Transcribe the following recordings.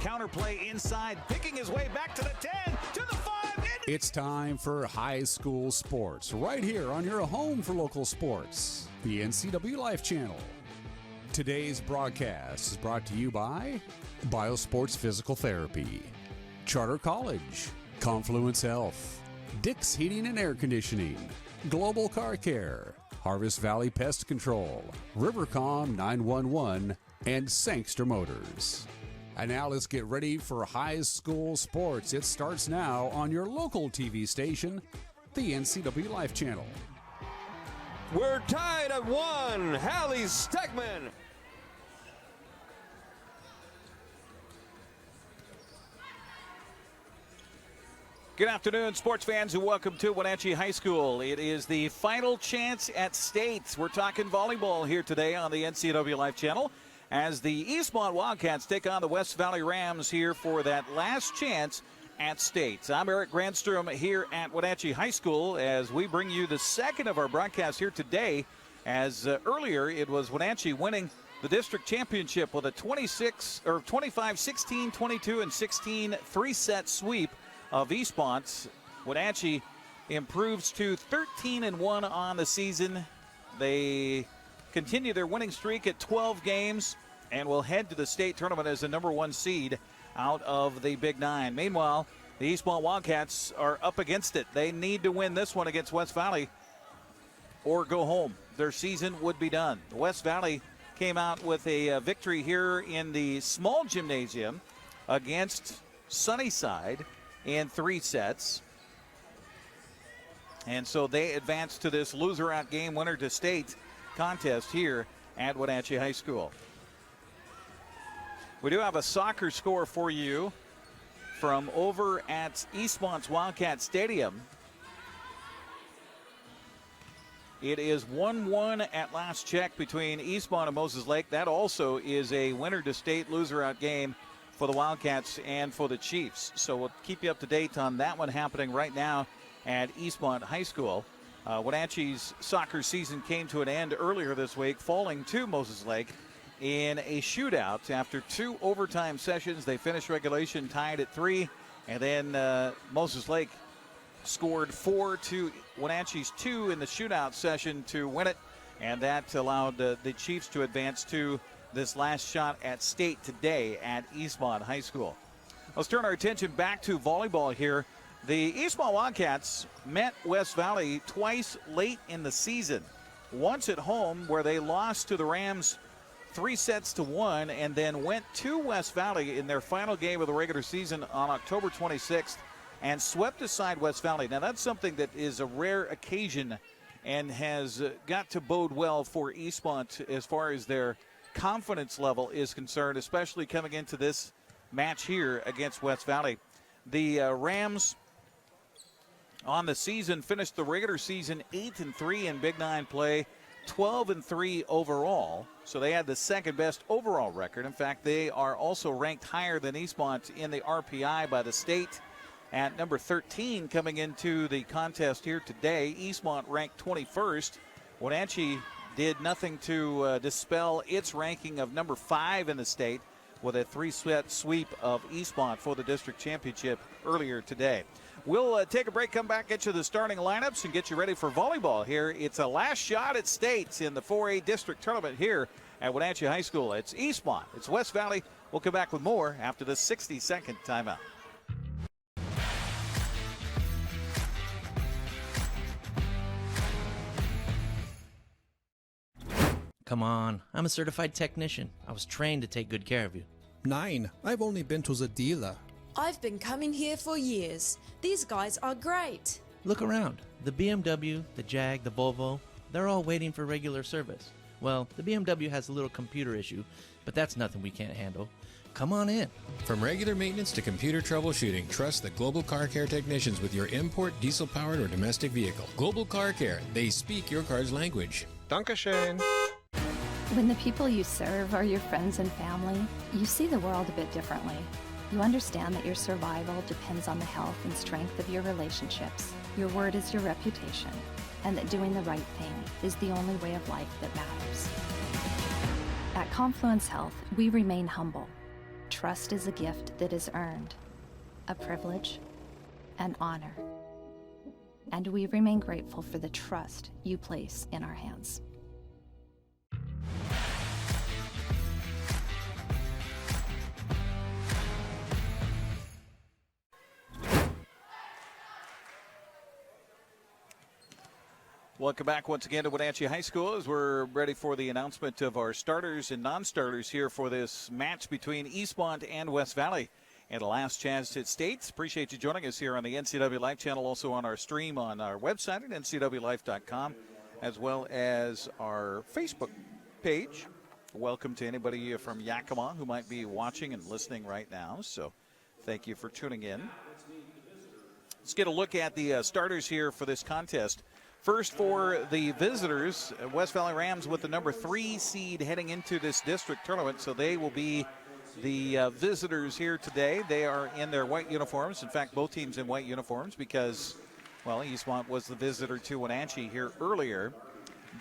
counterplay inside, picking his way back to the 10, to the 5. It's time for high school sports, right here on your home for local sports, the NCWLIFE Channel. Today's broadcast is brought to you by Biosports Physical Therapy, Charter College, Confluence Health, Dick's Heating and Air Conditioning, Global Car Care, Harvest Valley Pest Control, Rivercom 911, and Sangster Motors. And now let's get ready for high school sports. It starts now on your local TV station, the NCWLIFE Channel. We're tied at 1. Hallie Stegman. Good afternoon, sports fans, and welcome to Wenatchee High School. It is the final chance at state. We're talking volleyball here today on the NCWLIFE Channel as the Eastmont Wildcats take on the West Valley Rams here for that last chance at state. I'm Eric Granstrom here at Wenatchee High School as we bring you the second of our broadcasts here today, as earlier it was Wenatchee winning the district championship with a 25, 16, 22, and 16 three-set sweep of Eastmont. Wenatchee improves to 13-1 on the season. They continue their winning streak at 12 games and will head to the state tournament as the number 1 seed out of the Big Nine. Meanwhile, the Eastmont Wildcats are up against it. They need to win this one against West Valley or go home. Their season would be done. West Valley came out with a victory here in the small gymnasium against Sunnyside in 3 sets. And so they advance to this loser-out game, winner to state contest here at Wenatchee High School. We do have a soccer score for you from over at Eastmont's Wildcat Stadium. It is 1-1 at last check between Eastmont and Moses Lake. That also is a winner to state, loser out game for the Wildcats and for the Chiefs. So we'll keep you up to date on that one happening right now at Eastmont High School. Wenatchee's soccer season came to an end earlier this week, falling to Moses Lake in a shootout. After 2 overtime sessions, they finished regulation tied at 3, and then Moses Lake scored 4 to Wenatchee's 2 in the shootout session to win it, and that allowed the Chiefs to advance to this last shot at state today at Eastmont High School. Let's turn our attention back to volleyball here. The Eastmont Wildcats met West Valley twice late in the season. Once at home where they lost to the Rams 3-1, and then went to West Valley in their final game of the regular season on October 26th and swept aside West Valley. Now that's something that is a rare occasion and has got to bode well for Eastmont as far as their confidence level is concerned, especially coming into this match here against West Valley. The Rams on the season finished the regular season 8-3 in Big Nine play, 12-3 overall. So they had the second best overall record. In fact, they are also ranked higher than Eastmont in the RPI by the state at number 13 coming into the contest here today. Eastmont ranked 21st. Wenatchee did nothing to dispel its ranking of number 5 in the state with a 3-set sweep of Eastmont for the district championship earlier today. We'll take a break, come back, get you the starting lineups, and get you ready for volleyball here. It's a last shot at states in the 4A district tournament here at Wenatchee High School. It's Eastmont. It's West Valley. We'll come back with more after this 60-second timeout. Come on, I'm a certified technician. I was trained to take good care of you. 9. I've only been to the dealer. I've been coming here for years. These guys are great. Look around. The BMW, the Jag, the Volvo, they're all waiting for regular service. Well, the BMW has a little computer issue, but that's nothing we can't handle. Come on in. From regular maintenance to computer troubleshooting, trust the Global Car Care technicians with your import, diesel-powered, or domestic vehicle. Global Car Care. They speak your car's language. Dankeschön. When the people you serve are your friends and family, you see the world a bit differently. You understand that your survival depends on the health and strength of your relationships. Your word is your reputation, and that doing the right thing is the only way of life that matters. At Confluence Health, we remain humble. Trust is a gift that is earned, a privilege, an honor. And we remain grateful for the trust you place in our hands. Welcome back once again to Wenatchee High School as we're ready for the announcement of our starters and non-starters here for this match between Eastmont and West Valley. And the last chance at State. Appreciate you joining us here on the NCWLIFE channel, also on our stream on our website at ncwlife.com, as well as our Facebook page. Welcome to anybody from Yakima who might be watching and listening right now. So thank you for tuning in. Let's get a look at the starters here for this contest. First for the visitors, West Valley Rams with the number 3 seed heading into this district tournament. So they will be the visitors here today. They are in their white uniforms. In fact, both teams in white uniforms because, well, Eastmont was the visitor to Wenatchee here earlier.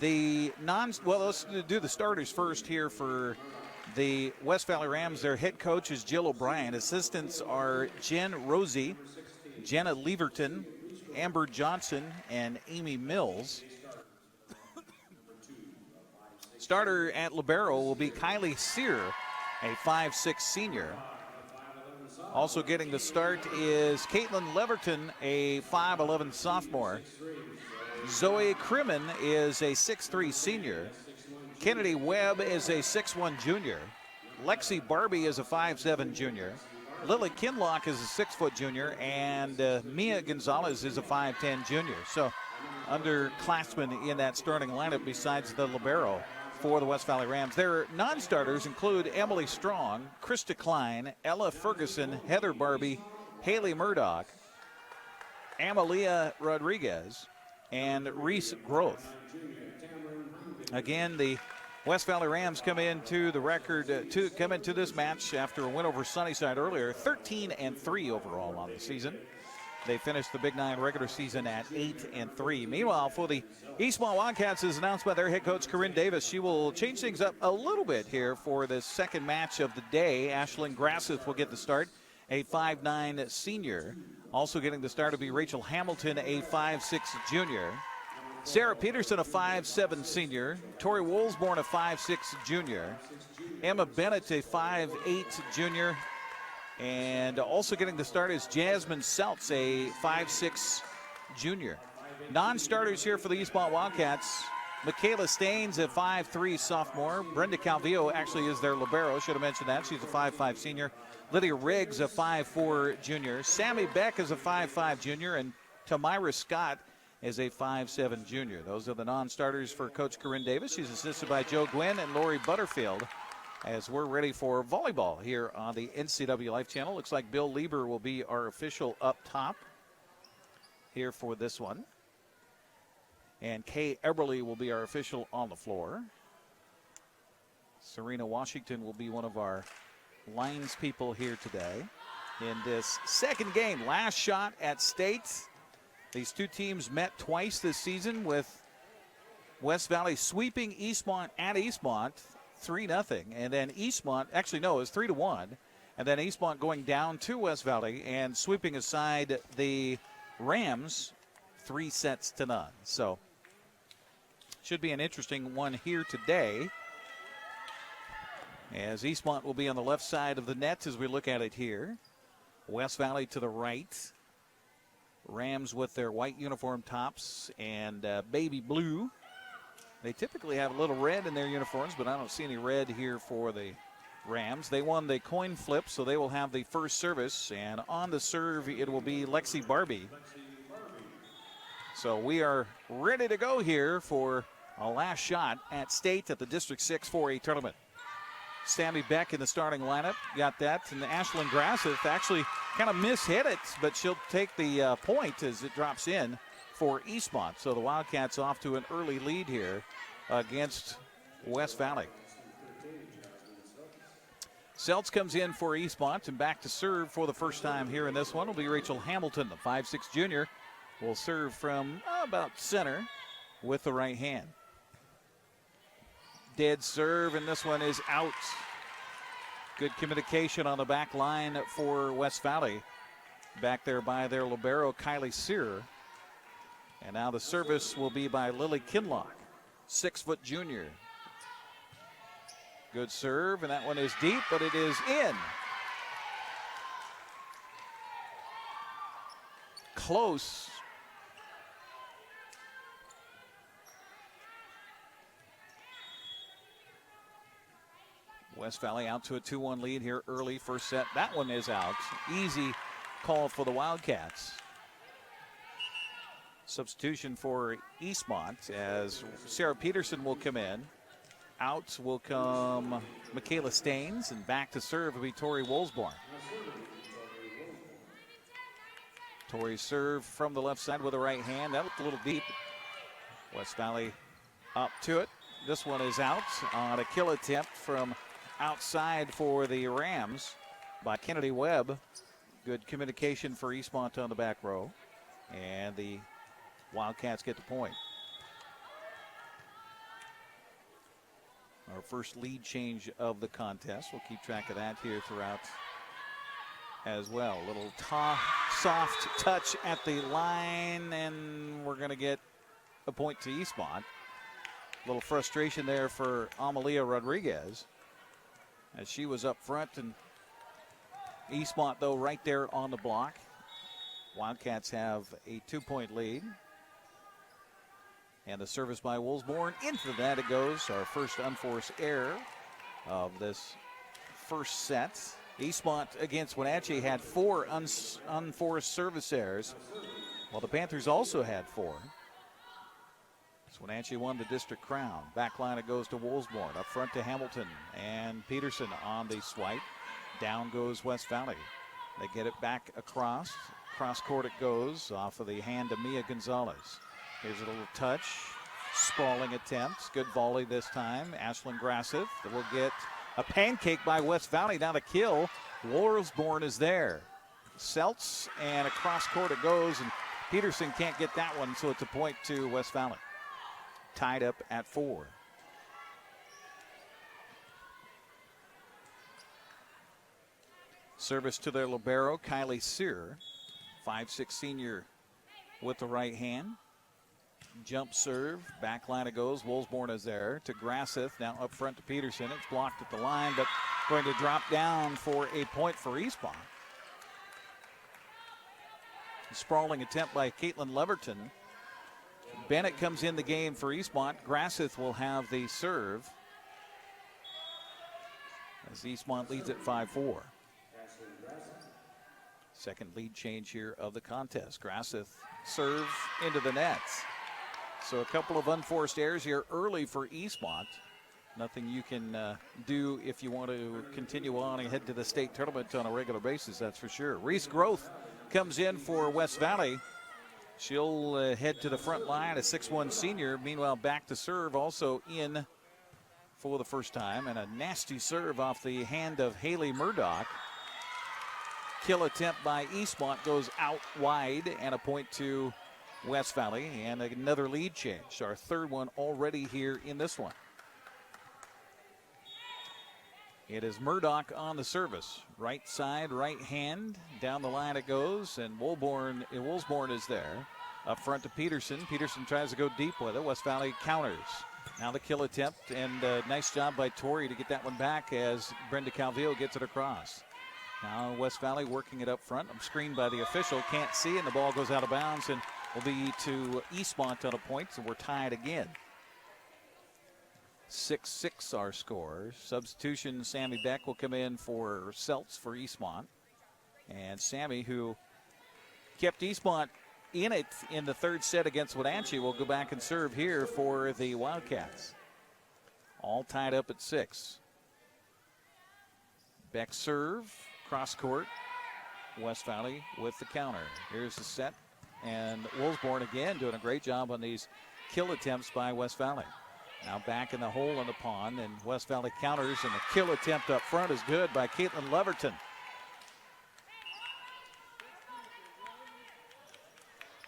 Let's do the starters first here for the West Valley Rams. Their head coach is Jill O'Brien. Assistants are Jen Rosie, Jenna Leverton, Amber Johnson, and Amy Mills. Starter at libero will be Kylie Sear, a 5'6" senior. Also getting the start is Caitlin Leverton, a 5'11" sophomore. Zoe Crimmen is a 6'3" senior. Kennedy Webb is a 6'1" junior. Lexi Barbie is a 5'7" junior. Lily Kinlock is a 6-foot junior, and Mia Gonzalez is a 5'10" junior. So underclassmen in that starting lineup besides the libero for the West Valley Rams. Their non-starters include Emily Strong, Krista Klein, Ella Ferguson, Heather Barbie, Haley Murdoch, Amalia Rodriguez, and Reese Groth. Again, the West Valley Rams come into this match after a win over Sunnyside earlier, 13-3 overall on the season. They finished the Big Nine regular season at 8-3. Meanwhile, for the Eastmont Wildcats, as announced by their head coach Corinne Davis, she will change things up a little bit here for the second match of the day. Ashlyn Grasseth will get the start, a 5'9" senior. Also getting the start will be Rachel Hamilton, a 5'6" junior. Sarah Peterson, a 5'7" senior. Tori Woolsborne, a 5'6" junior. Emma Bennett, a 5'8" junior. And also getting the start is Jasmine Seltz, a 5'6" junior. Non-starters here for the Eastmont Wildcats. Michaela Staines, a 5'3" sophomore. Brenda Calvillo actually is their libero. Should have mentioned that. She's a 5'5" senior. Lydia Riggs, a 5'4" junior. Sammy Beck is a 5'5" junior. And Tamira Scott is a 5'7" junior. Those are the non-starters for Coach Corinne Davis. She's assisted by Joe Gwynn and Lori Butterfield as we're ready for volleyball here on the NCWLIFE channel. Looks like Bill Lieber will be our official up top here for this one. And Kay Eberly will be our official on the floor. Serena Washington will be one of our lines people here today in this second game. Last shot at State. These two teams met twice this season, with West Valley sweeping Eastmont at Eastmont 3-0. And then Eastmont, actually no, it was 3-1. And then Eastmont going down to West Valley and sweeping aside the Rams 3-0. So should be an interesting one here today, as Eastmont will be on the left side of the net as we look at it here. West Valley to the right. Rams with their white uniform tops and baby blue. They typically have a little red in their uniforms, but I don't see any red here for the Rams. They won the coin flip, so they will have the first service. And on the serve, it will be Lexi Barbie. So we are ready to go here for a last shot at State at the District 6 4A tournament. Sammy Beck in the starting lineup, got that. And Ashlyn Grasseth actually kind of mishit it, but she'll take the point as it drops in for Eastmont. So the Wildcats off to an early lead here against West Valley. Seltz comes in for Eastmont, and back to serve for the first time here in this one will be Rachel Hamilton, the 5'6" junior, will serve from about center with the right hand. Dead serve, and this one is out. Good communication on the back line for West Valley. Back there by their libero, Kylie Sear. And now the service will be by Lily Kinlock, 6-foot junior. Good serve, and that one is deep, but it is in. Close. West Valley out to a 2-1 lead here early, first set. That one is out. Easy call for the Wildcats. Substitution for Eastmont as Sarah Peterson will come in. Out will come Michaela Staines, and back to serve will be Tori Wolsborn. Tori serve from the left side with the right hand. That looked a little deep. West Valley up to it. This one is out on a kill attempt from outside for the Rams by Kennedy Webb. Good communication for Eastmont on the back row. And the Wildcats get the point. Our first lead change of the contest. We'll keep track of that here throughout as well. Little soft touch at the line, and we're going to get a point to Eastmont. A little frustration there for Amalia Rodriguez as she was up front, and Eastmont, though, right there on the block. Wildcats have a 2-point lead. And the service by Wolsborn. Into that it goes. Our first unforced error of this first set. Eastmont against Wenatchee had 4 unforced service errors, while the Panthers also had 4. So Wenatchee won the district crown. Back line it goes to Wolsborn. Up front to Hamilton and Peterson on the swipe. Down goes West Valley. They get it back across. Cross court it goes off of the hand of Mia Gonzalez. Here's a little touch. Sprawling attempt. Good volley this time. Ashlyn Grasseth will get a pancake by West Valley. Now the kill. Wolsborn is there. Seltz, and across court it goes, and Peterson can't get that one, so it's a point to West Valley. Tied up at 4. Service to their libero, Kylie Sear, 5'6" senior with the right hand. Jump serve, back line it goes. Wolsborn is there to Grasseth, now up front to Peterson. It's blocked at the line, but going to drop down for a point for Eastmont. Sprawling attempt by Caitlin Leverton. Bennett comes in the game for Eastmont. Grasseth will have the serve as Eastmont leads at 5-4. Second lead change here of the contest. Grasseth serve into the net. So a couple of unforced errors here early for Eastmont. Nothing you can do if you want to continue on and head to the state tournament on a regular basis, that's for sure. Reese Groth comes in for West Valley. She'll head to the front line, a 6'1" senior. Meanwhile, back to serve, also in for the first time. And a nasty serve off the hand of Haley Murdoch. Kill attempt by Eastmont goes out wide, and a point to West Valley, and another lead change. Our third one already here in this one. It is Murdoch on the service. Right side, right hand. Down the line it goes, and Wolsborn is there. Up front to Peterson. Peterson tries to go deep with it. West Valley counters. Now the kill attempt, and nice job by Tori to get that one back as Brenda Calvillo gets it across. Now West Valley working it up front. I'm screened by the official. Can't see, and the ball goes out of bounds, and will be to Eastmont on a point, so we're tied again. 6-6 our score. Substitution, Sammy Beck will come in for Seltz for Eastmont. And Sammy, who kept Eastmont in it in the third set against Wenatchee, will go back and serve here for the Wildcats. All tied up at 6. Beck serve, cross court. West Valley with the counter. Here's the set. And Wolsborn again doing a great job on these kill attempts by West Valley. Now back in the hole in the pond, and West Valley counters, and the kill attempt up front is good by Caitlin Leverton.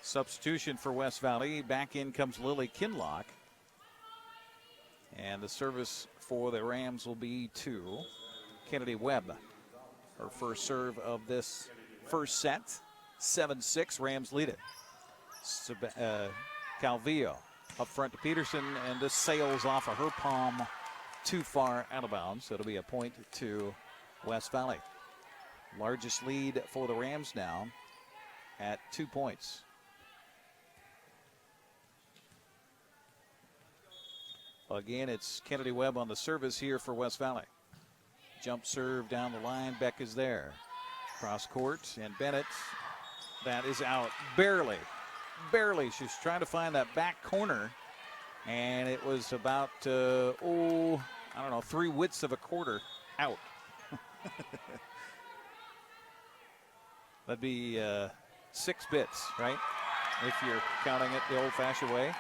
Substitution for West Valley. Back in comes Lily Kinlock. And the service for the Rams will be to Kennedy Webb. Her first serve of this first set. 7-6, Rams lead it. Calvillo up front to Peterson, and this sails off of her palm too far out of bounds. So it'll be a point to West Valley. Largest lead for the Rams now at 2 points. Again, it's Kennedy Webb on the service here for West Valley. Jump serve down the line. Beck is there. Cross court, and Bennett, that is out. Barely. She's trying to find that back corner, and it was about, 3 widths of a quarter out. That'd be 6 bits, right? If you're counting it the old-fashioned way.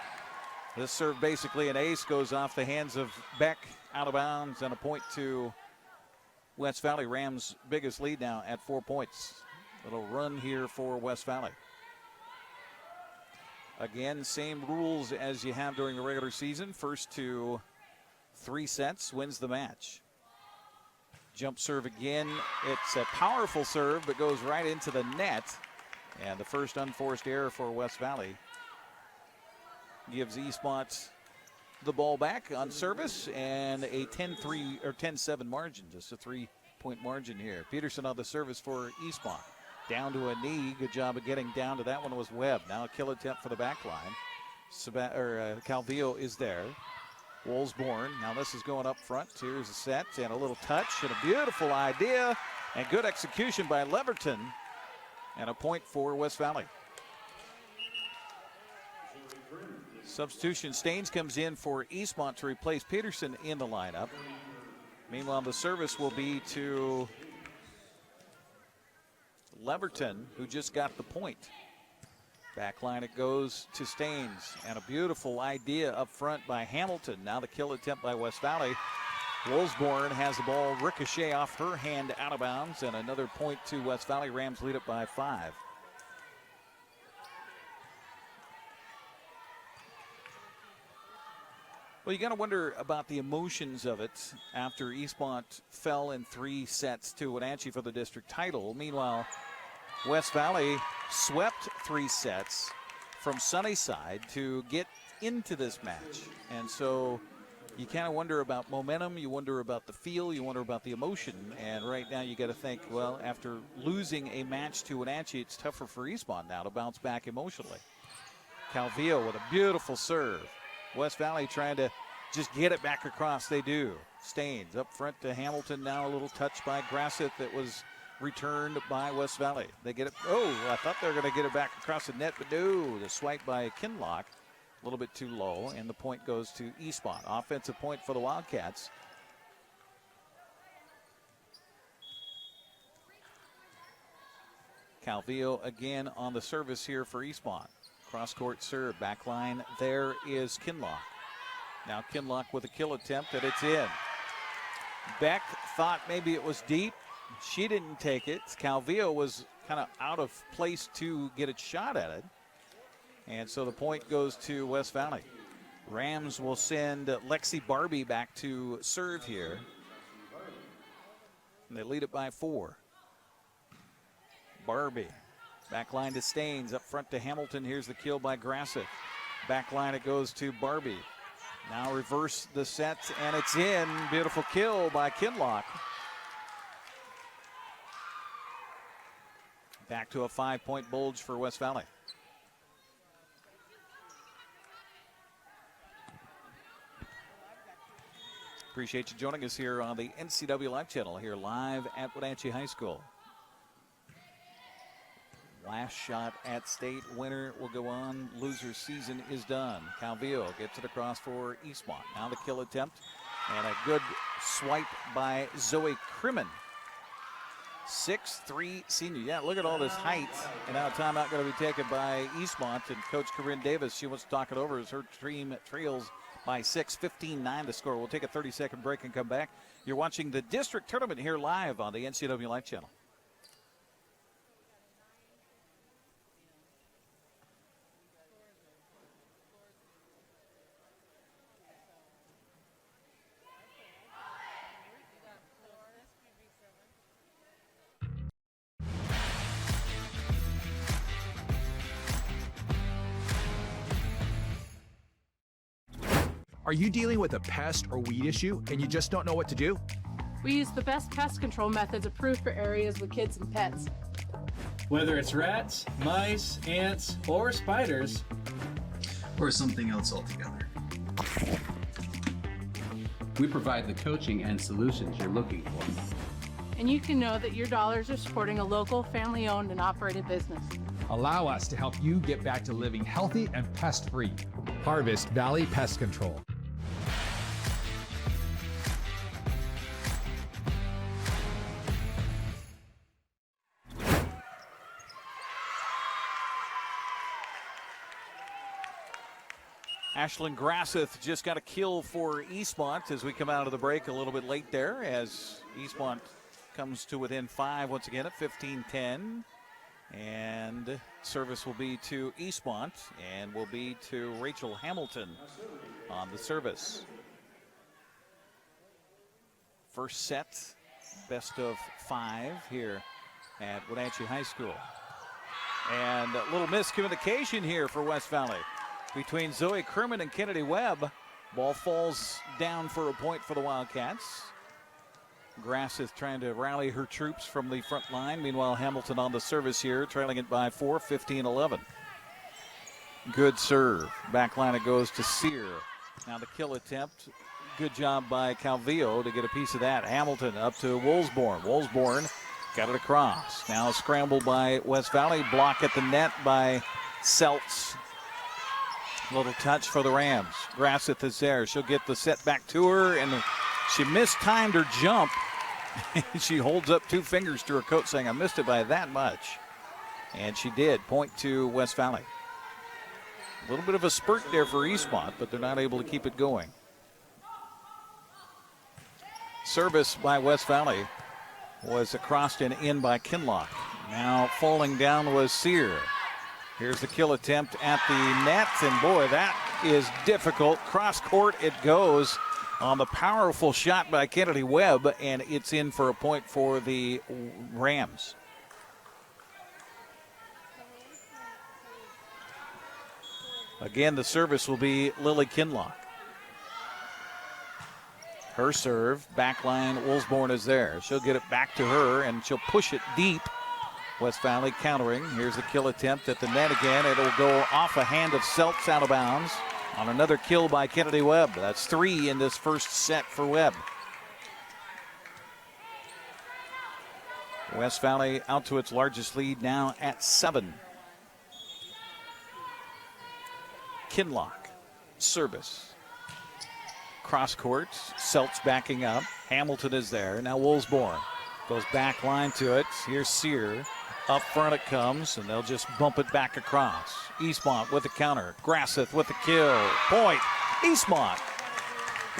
This serve, basically an ace, goes off the hands of Beck, out of bounds, and a point to West Valley. Rams' biggest lead now at 4 points. Little run here for West Valley. Again, same rules as you have during the regular season. First to 3 sets wins the match. Jump serve again. It's a powerful serve, but goes right into the net. And the first unforced error for West Valley gives Eastmont the ball back on service, and a 10-3 or 10-7 margin, just a 3-point margin here. Peterson on the service for Eastmont. Down to a knee. Good job of getting down to that one was Webb. Now a kill attempt for the back line. Calvillo is there. Woolsborne. Now this is going up front. Here's a set and a little touch and a beautiful idea and good execution by Leverton. And a point for West Valley. Substitution, Staines comes in for Eastmont to replace Peterson in the lineup. Meanwhile, the service will be to Leverton, who just got the point. Back line it goes to Staines, and a beautiful idea up front by Hamilton. Now the kill attempt by West Valley. Woolsborne has the ball ricochet off her hand out of bounds, and another point to West Valley. Rams lead it by 5. Well, you got to wonder about the emotions of it after Eastmont fell in 3 sets to Wenatchee for the district title. Meanwhile, West Valley swept 3 sets from Sunnyside to get into this match. And so you kind of wonder about momentum, you wonder about the feel, you wonder about the emotion. And right now you got to think, well, after losing a match to Wenatchee, it's tougher for Eastmont now to bounce back emotionally. Calvillo with a beautiful serve. West Valley trying to just get it back across. They do. Staines up front to Hamilton. Now a little touch by Grassett that was returned by West Valley. They get it. Oh, I thought they were going to get it back across the net, but no. The swipe by Kinlock, a little bit too low, and the point goes to Eastmont. Offensive point for the Wildcats. Calvillo again on the service here for Eastmont. Cross-court serve, back line. There is Kinlock. Now Kinlock with a kill attempt, and it's in. Beck thought maybe it was deep. She didn't take it. Calvillo was kind of out of place to get a shot at it. And so the point goes to West Valley. Rams will send Lexi Barbie back to serve here. And they lead it by 4. Barbie. Back line to Staines, up front to Hamilton. Here's the kill by Grassett. Back line it goes to Barbie. Now reverse the set, and it's in. Beautiful kill by Kinlock. Back to a 5-point bulge for West Valley. Appreciate you joining us here on the NCWLIFE Channel, here live at Wenatchee High School. Last shot at state. Winner will go on. Loser's season is done. Calvillo gets it across for Eastmont. Now the kill attempt. And a good swipe by Zoe Crimmen. 6'3" senior. Yeah, look at all this height. And now timeout going to be taken by Eastmont. And Coach Corinne Davis, she wants to talk it over as her team trails by 6, 15-9 to score. We'll take a 30-second break and come back. You're watching the district tournament here live on the NCWLIFE Channel. Are you dealing with a pest or weed issue and you just don't know what to do? We use the best pest control methods approved for areas with kids and pets. Whether it's rats, mice, ants, or spiders, or something else altogether, we provide the coaching and solutions you're looking for. And you can know that your dollars are supporting a local, family-owned and operated business. Allow us to help you get back to living healthy and pest-free. Harvest Valley Pest Control. Ashlyn Grasseth just got a kill for Eastmont as we come out of the break a little bit late there, as Eastmont comes to within 5 once again at 15-10. And service will be to Eastmont and will be to Rachel Hamilton on the service. First set, best of 5 here at Wenatchee High School. And a little miscommunication here for West Valley between Zoe Kerman and Kennedy Webb. Ball falls down for a point for the Wildcats. Grasseth trying to rally her troops from the front line. Meanwhile, Hamilton on the service here, trailing it by 4, 15-11. Good serve. Back line it goes to Sear. Now the kill attempt. Good job by Calvillo to get a piece of that. Hamilton up to Woolsborne. Woolsborne got it across. Now scrambled by West Valley. Block at the net by Seltz. Little touch for the Rams. Grasseth is there. She'll get the set back to her, and she mistimed her jump. She holds up 2 fingers to her coat saying, I missed it by that much. And she did. Point to West Valley. A little bit of a spurt there for Eastmont, but they're not able to keep it going. Service by West Valley was across and in by Kinlock. Now falling down was Sear. Here's the kill attempt at the net, and boy, that is difficult. Cross court it goes on the powerful shot by Kennedy Webb, and it's in for a point for the Rams. Again, the service will be Lily Kinlock. Her serve, back line, Woolsborne is there. She'll get it back to her, and she'll push it deep. West Valley countering. Here's the kill attempt at the net again. It'll go off a hand of Seltz out of bounds on another kill by Kennedy Webb. That's 3 in this first set for Webb. West Valley out to its largest lead now at 7. Kinlock, service. Cross court, Seltz backing up. Hamilton is there. Now Woolsborne goes back line to it. Here's Sear. Up front it comes, and they'll just bump it back across. Eastmont with the counter. Grasseth with the kill. Point, Eastmont.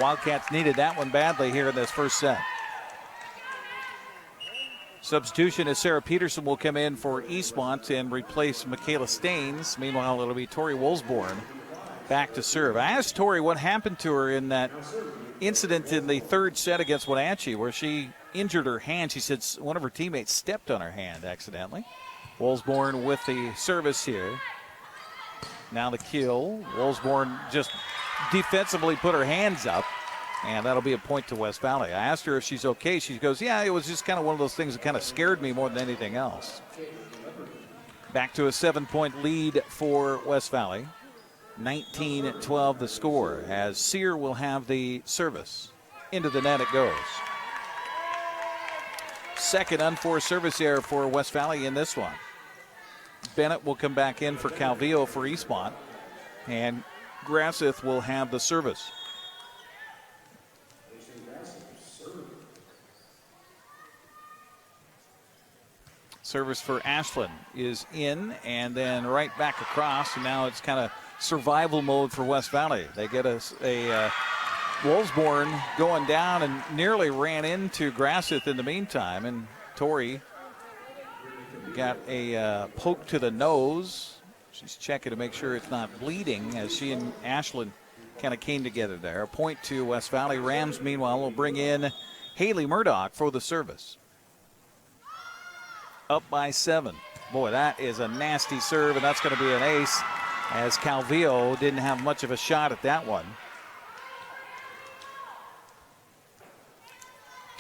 Wildcats needed that one badly here in this first set. Substitution is Sarah Peterson will come in for Eastmont and replace Michaela Staines. Meanwhile, it'll be Tori Woolsborne back to serve. I asked Tori what happened to her in that incident in the third set against Wenatchee where she injured her hand. She said one of her teammates stepped on her hand accidentally. Woolsborne with the service here. Now the kill. Woolsborne just defensively put her hands up, and that'll be a point to West Valley. I asked her if she's okay. She goes, yeah, it was just kind of one of those things that kind of scared me more than anything else. Back to a 7-point lead for West Valley. 19-12 the score, as Sear will have the service. Into the net it goes. Second unforced service error for West Valley in this one. Bennett will come back in for Calvillo for Eastmont, and Grasseth will have the service. Service for Ashland is in, and then right back across, and now it's kind of survival mode for West Valley. They get a Woolsborne going down and nearly ran into Grasseth in the meantime, and Tori got a poke to the nose. She's checking to make sure it's not bleeding as she and Ashland kind of came together there. A point to West Valley. Rams, meanwhile, will bring in Haley Murdoch for the service. Up by 7. Boy, that is a nasty serve, and that's going to be an ace, as Calvillo didn't have much of a shot at that one.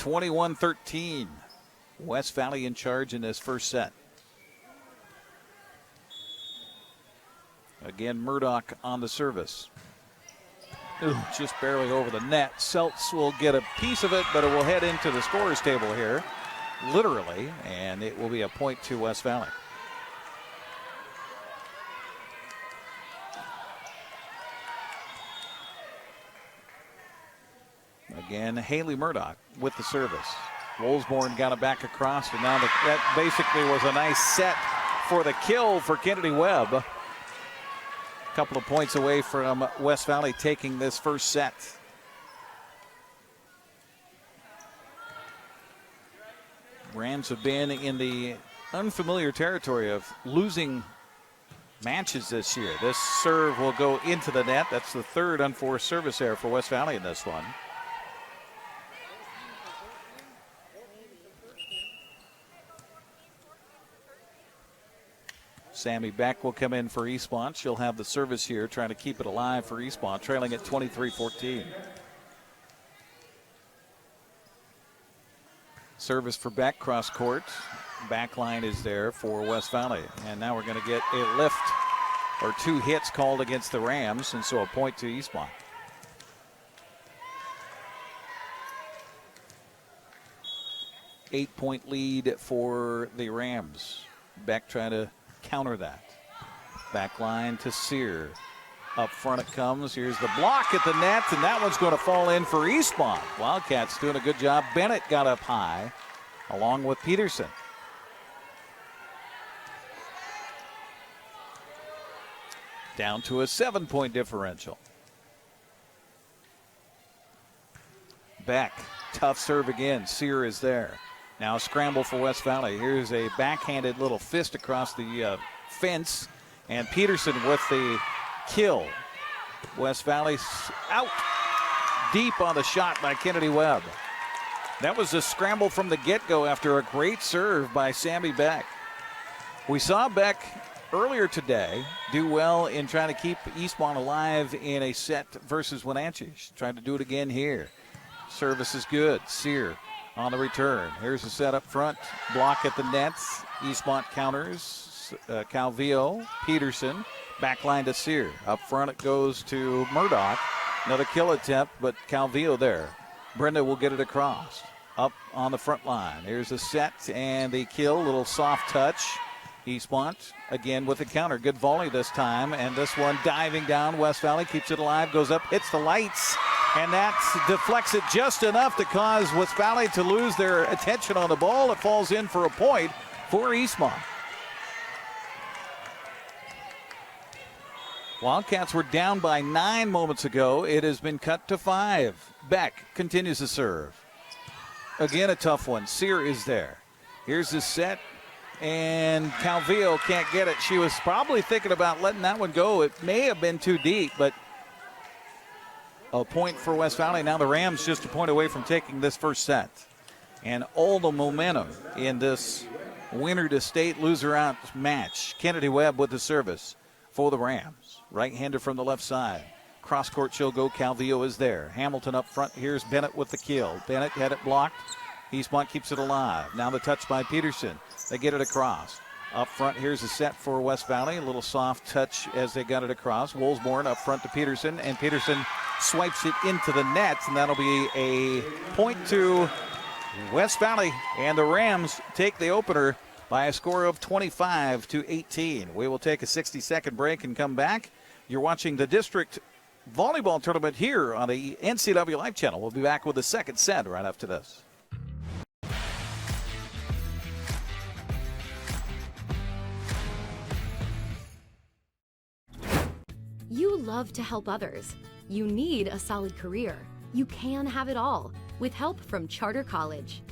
21-13. West Valley in charge in this first set. Again, Murdoch on the service. Ooh, just barely over the net. Seltz will get a piece of it, but it will head into the scorer's table here, literally, and it will be a point to West Valley. Again, Haley Murdoch with the service. Wolfsborn got it back across, and now that basically was a nice set for the kill for Kennedy Webb. A couple of points away from West Valley taking this first set. Rams have been in the unfamiliar territory of losing matches this year. This serve will go into the net. That's the third unforced service error for West Valley in this one. Sammy Beck will come in for Eastmont. She'll have the service here, trying to keep it alive for Eastmont, trailing at 23-14. Service for Beck, cross court. Back line is there for West Valley. And now we're going to get a lift or two hits called against the Rams, and so a point to Eastmont. Eight-point lead for the Rams. Beck trying to counter that. Back line to Sear. Up front it comes. Here's the block at the net, and that one's going to fall in for Eastmont. Wildcats doing a good job. Bennett got up high, along with Peterson. Down to a 7-point differential. Beck, tough serve again. Sear is there. Now a scramble for West Valley. Here's a backhanded little fist across the fence, and Peterson with the kill. West Valley out deep on the shot by Kennedy Webb. That was a scramble from the get-go after a great serve by Sammy Beck. We saw Beck earlier today do well in trying to keep Eastmont alive in a set versus Wenatchee. She's trying to do it again here. Service is good. Sear on the return. Here's the set up front. Block at the nets. Eastmont counters. Calvillo, Peterson. Back line to Sear. Up front it goes to Murdoch. Another kill attempt, but Calvillo there. Brenda will get it across. Up on the front line. Here's the set and the kill. Little soft touch. Eastmont again with the counter. Good volley this time. And this one diving down. West Valley keeps it alive. Goes up. Hits the lights. And that deflects it just enough to cause West Valley to lose their attention on the ball. It falls in for a point for Eastmont. Wildcats were down by 9 moments ago. It has been cut to 5. Beck continues to serve. Again, a tough one. Sear is there. Here's the set, and Calvillo can't get it. She was probably thinking about letting that one go. It may have been too deep, but a point for West Valley. Now the Rams just a point away from taking this first set. And all the momentum in this winner to state, loser out match. Kennedy Webb with the service for the Rams. Right-hander from the left side. Cross court she'll go. Calvillo is there. Hamilton up front. Here's Bennett with the kill. Bennett had it blocked. Eastmont keeps it alive. Now the touch by Peterson. They get it across. Up front, here's a set for West Valley. A little soft touch as they got it across. Wolfsborn up front to Peterson, and Peterson swipes it into the net, and that'll be a point to West Valley. And the Rams take the opener by a score of 25-18. We will take a 60-second break and come back. You're watching the district volleyball tournament here on the NCWLIFE Channel. We'll be back with the second set right after this. You love to help others. You need a solid career. You can have it all with help from Charter College.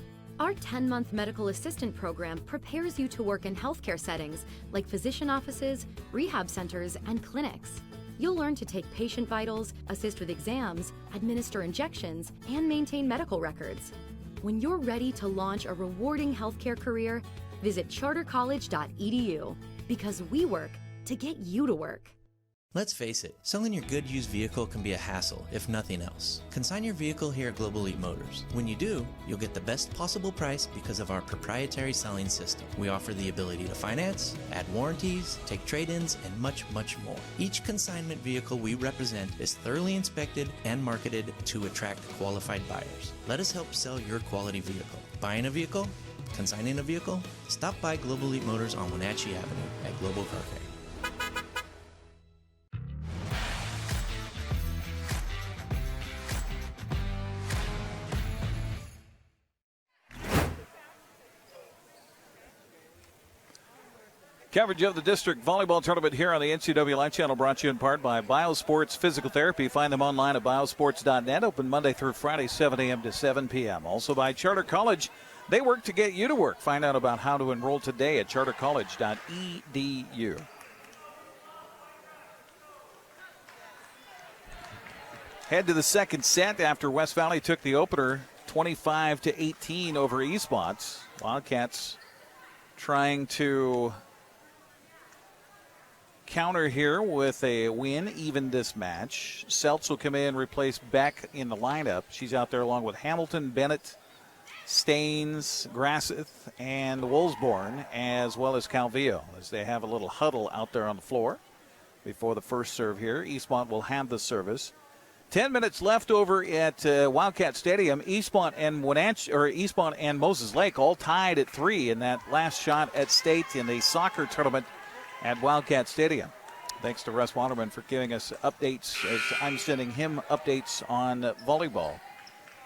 Our 10-month medical assistant program prepares you to work in healthcare settings like physician offices, rehab centers, and clinics. You'll learn to take patient vitals, assist with exams, administer injections, and maintain medical records. When you're ready to launch a rewarding healthcare career, visit chartercollege.edu because we work to get you to work. Let's face it, selling your good used vehicle can be a hassle, if nothing else. Consign your vehicle here at Global Elite Motors. When you do, you'll get the best possible price because of our proprietary selling system. We offer the ability to finance, add warranties, take trade-ins, and much, much more. Each consignment vehicle we represent is thoroughly inspected and marketed to attract qualified buyers. Let us help sell your quality vehicle. Buying a vehicle? Consigning a vehicle? Stop by Global Elite Motors on Wenatchee Avenue at Global Car Care. Coverage of the district volleyball tournament here on the NCWLIFE Channel, brought to you in part by Biosports Physical Therapy. Find them online at biosports.net, open Monday through Friday, 7 a.m. to 7 p.m. Also by Charter College. They work to get you to work. Find out about how to enroll today at chartercollege.edu. Head to the second set after West Valley took the opener 25-18 over Eastmont. Wildcats trying to counter here with a win, even this match. Seltz will come in and replace Beck in the lineup. She's out there along with Hamilton, Bennett, Staines, Grasseth, and Woolsborne, as well as Calvillo, as they have a little huddle out there on the floor before the first serve here. Eastmont will have the service. 10 minutes left over at Wildcat Stadium. Eastmont and Moses Lake all tied at 3 in that last shot at state in the soccer tournament at Wildcat Stadium. Thanks to Russ Waterman for giving us updates as I'm sending him updates on volleyball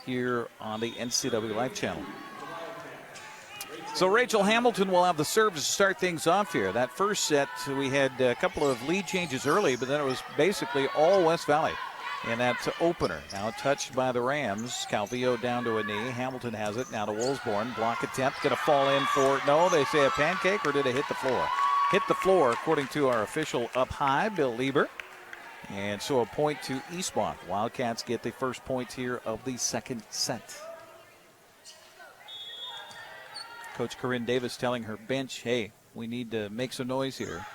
here on the NCWLIFE Channel. So Rachel Hamilton will have the service to start things off here. That first set, we had a couple of lead changes early, but then it was basically all West Valley in that opener. Now touched by the Rams. Calvillo down to a knee. Hamilton has it. Now to Woolsborne. Block attempt. Going to fall in for, no, they say a pancake, or did it hit the floor? Hit the floor, according to our official up high, Bill Lieber. And so a point to Eastmont. Wildcats get the first point here of the second set. Coach Corinne Davis telling her bench, hey, we need to make some noise here.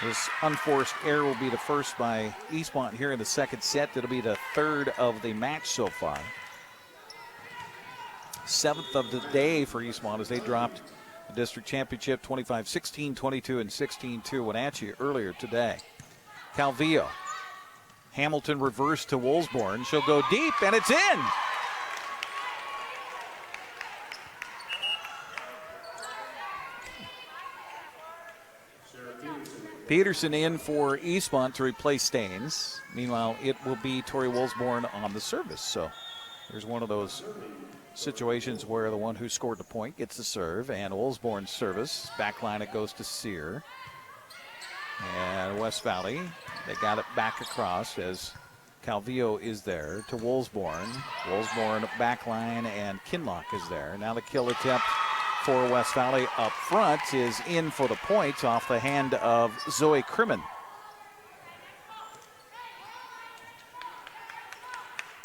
This unforced error will be the first by Eastmont here in the second set. It'll be the third of the match so far. 7th of the day for Eastmont as they dropped the district championship 25-16, 22, and 16-2 Wenatchee earlier today. Calvillo. Hamilton reversed to Woolsborne. She'll go deep, and it's in. Peterson in for Eastmont to replace Staines. Meanwhile, it will be Tori Woolsborne on the service. So there's one of those situations where the one who scored the point gets the serve, and Woolsborne's service. Backline, it goes to Sear. And West Valley, they got it back across as Calvillo is there to Woolsborne. Woolsborne backline, and Kinlock is there. Now the kill attempt for West Valley up front is in for the point off the hand of Zoe Crimmen.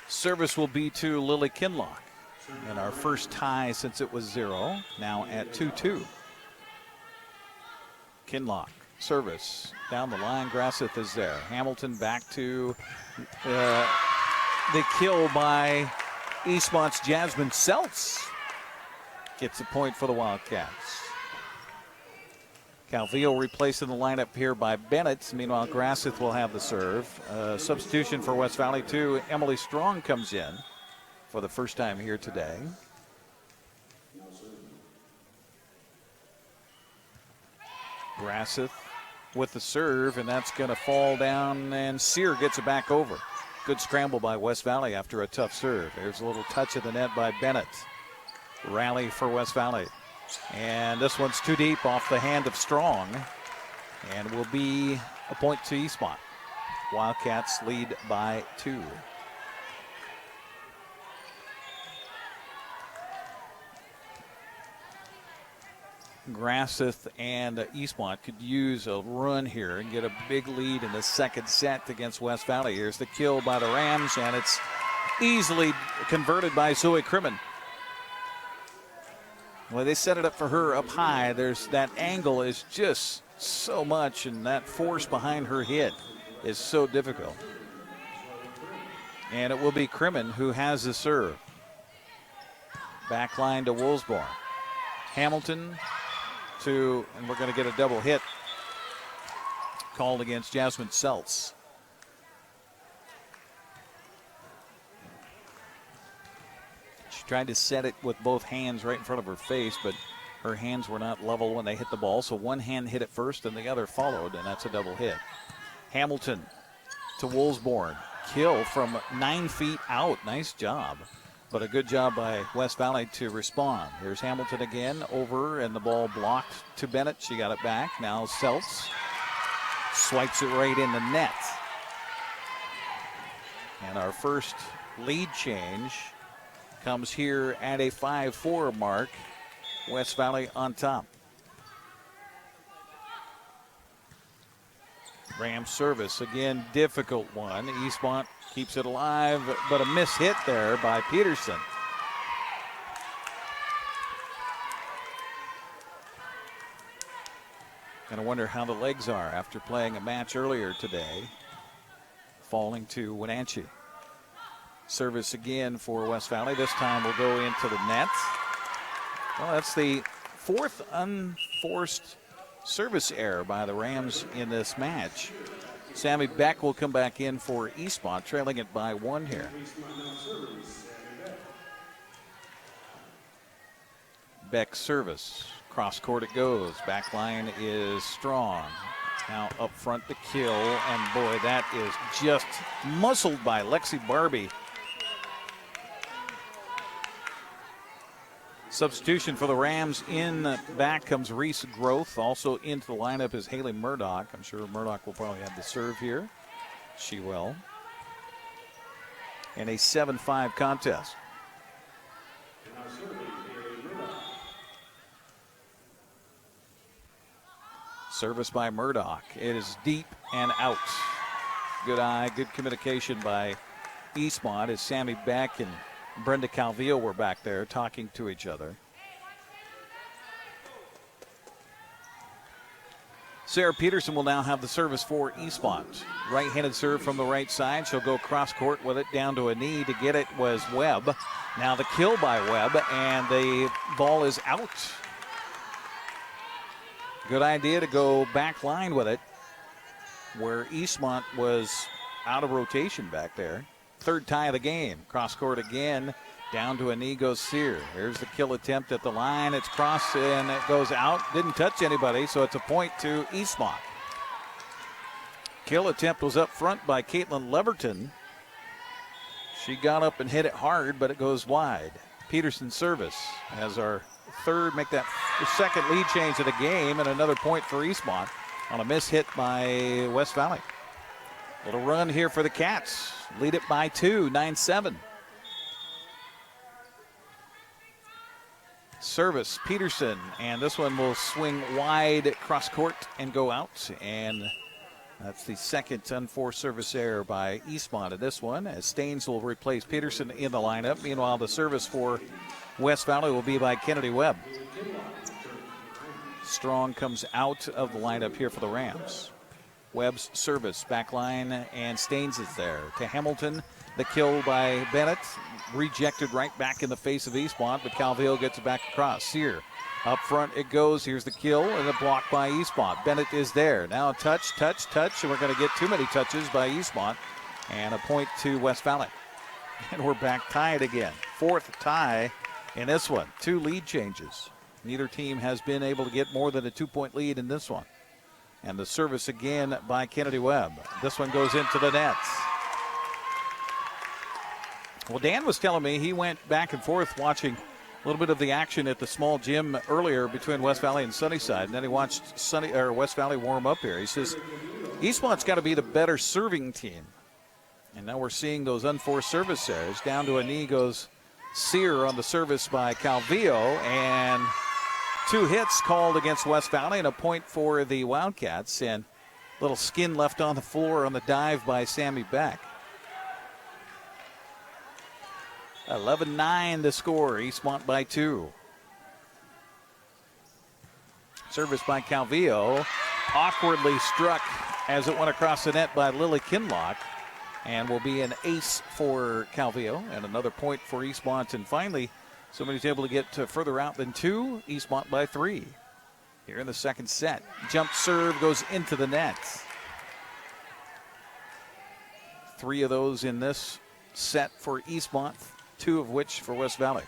Service will be to Lily Kinlock. And our first tie since it was 0, now at 2-2. Kinlock, service, down the line, Grasseth is there. Hamilton back to the kill by Eastmont's Jasmine Seltz. Gets a point for the Wildcats. Calvillo replaced in the lineup here by Bennett. Meanwhile, Grasseth will have the serve. Substitution for West Valley, too. Emily Strong comes in for the first time here today. Grasseth with the serve, and that's going to fall down, and Sear gets it back over. Good scramble by West Valley after a tough serve. There's a little touch of the net by Bennett. Rally for West Valley. And this one's too deep off the hand of Strong, and will be a point to Eastmont. Wildcats lead by 2. Grasseth and Eastmont could use a run here and get a big lead in the second set against West Valley. Here's the kill by the Rams, and it's easily converted by Zoe Crimmen. Well, they set it up for her up high. There's that angle is just so much, and that force behind her hit. is so difficult. And it will be Crimmin who has the serve. Back line to Woolsborne. Hamilton to, and we're going to get a double hit called against Jasmine Seltz. She tried to set it with both hands right in front of her face, but her hands were not level when they hit the ball, so one hand hit it first and the other followed, and that's a double hit. Hamilton to Woolsborne. Kill from 9 feet out. Nice job. But a good job by West Valley to respond. Here's Hamilton again over, and the ball blocked to Bennett. She got it back. Now Seltz swipes it right in the net. And our first lead change comes here at a 5-4 mark. West Valley on top. Rams service, again, difficult one. Eastmont keeps it alive, but a miss hit there by Peterson. Gonna wonder how the legs are after playing a match earlier today, falling to Wenatchee. Service again for West Valley. This time will go into the net. Well, that's the fourth unforced service error by the Rams in this match. Sammy Beck will come back in for Eastmont, trailing it by 1 here. Beck's service. Cross court it goes. Back line is strong. Now up front to Kill, and boy, that is just muscled by Lexi Barbie. Substitution for the Rams. In back comes Reese Groth. Also into the lineup is Haley Murdoch. I'm sure Murdoch will probably have the serve here. She will. In a 7-5 contest. Service by Murdoch. It is deep and out. Good eye, good communication by Eastmont as Sammy Beck and Brenda Calvillo were back there talking to each other. Sarah Peterson will now have the service for Eastmont. Right-handed serve from the right side. She'll go cross court with it down to a knee. To get it was Webb. Now the kill by Webb, and the ball is out. Good idea to go back line with it, where Eastmont was out of rotation back there. Third tie of the game. Cross court again. Down to a knee goes Sear. Here's the kill attempt at the line. It's crossed and it goes out. Didn't touch anybody, so it's a point to Eastmont. Kill attempt was up front by Caitlin Leverton. She got up and hit it hard, but it goes wide. Peterson service as our third, make that second lead change of the game, and another point for Eastmont on a miss hit by West Valley. Little run here for the Cats. Lead it by 2, 9-7. Service, Peterson, and this one will swing wide cross court and go out. And that's the second unforced service error by Eastmont in this one, as Staines will replace Peterson in the lineup. Meanwhile, the service for West Valley will be by Kennedy Webb. Strong comes out of the lineup here for the Rams. Webb's service, back line, and Staines is there. To Hamilton, the kill by Bennett. Rejected right back in the face of Eastmont, but Calvillo gets it back across. Sear, up front it goes. Here's the kill, and the block by Eastmont. Bennett is there. Now touch, touch, touch, and we're going to get too many touches by Eastmont, and a point to West Valley. And we're back tied again. Fourth tie in this one. 2 lead changes. Neither team has been able to get more than a 2-point lead in this one. And the service again by Kennedy Webb. This one goes into the nets. Well, Dan was telling me he went back and forth watching a little bit of the action at the small gym earlier between West Valley and Sunnyside, and then he watched West Valley warm up here. He says Eastmont's got to be the better serving team. And now we're seeing those unforced service errors. Down to a knee goes Sear on the service by Calvillo, and 2 hits called against West Valley and a point for the Wildcats, and little skin left on the floor on the dive by Sammy Beck. 11-9 the score, Eastmont by 2. Service by Calvillo, awkwardly struck as it went across the net by Lily Kinlock, and will be an ace for Calvillo and another point for Eastmont. And finally, somebody's able to get further out than 2. Eastmont by 3 here in the second set. Jump serve goes into the net. 3 of those in this set for Eastmont, 2 of which for West Valley.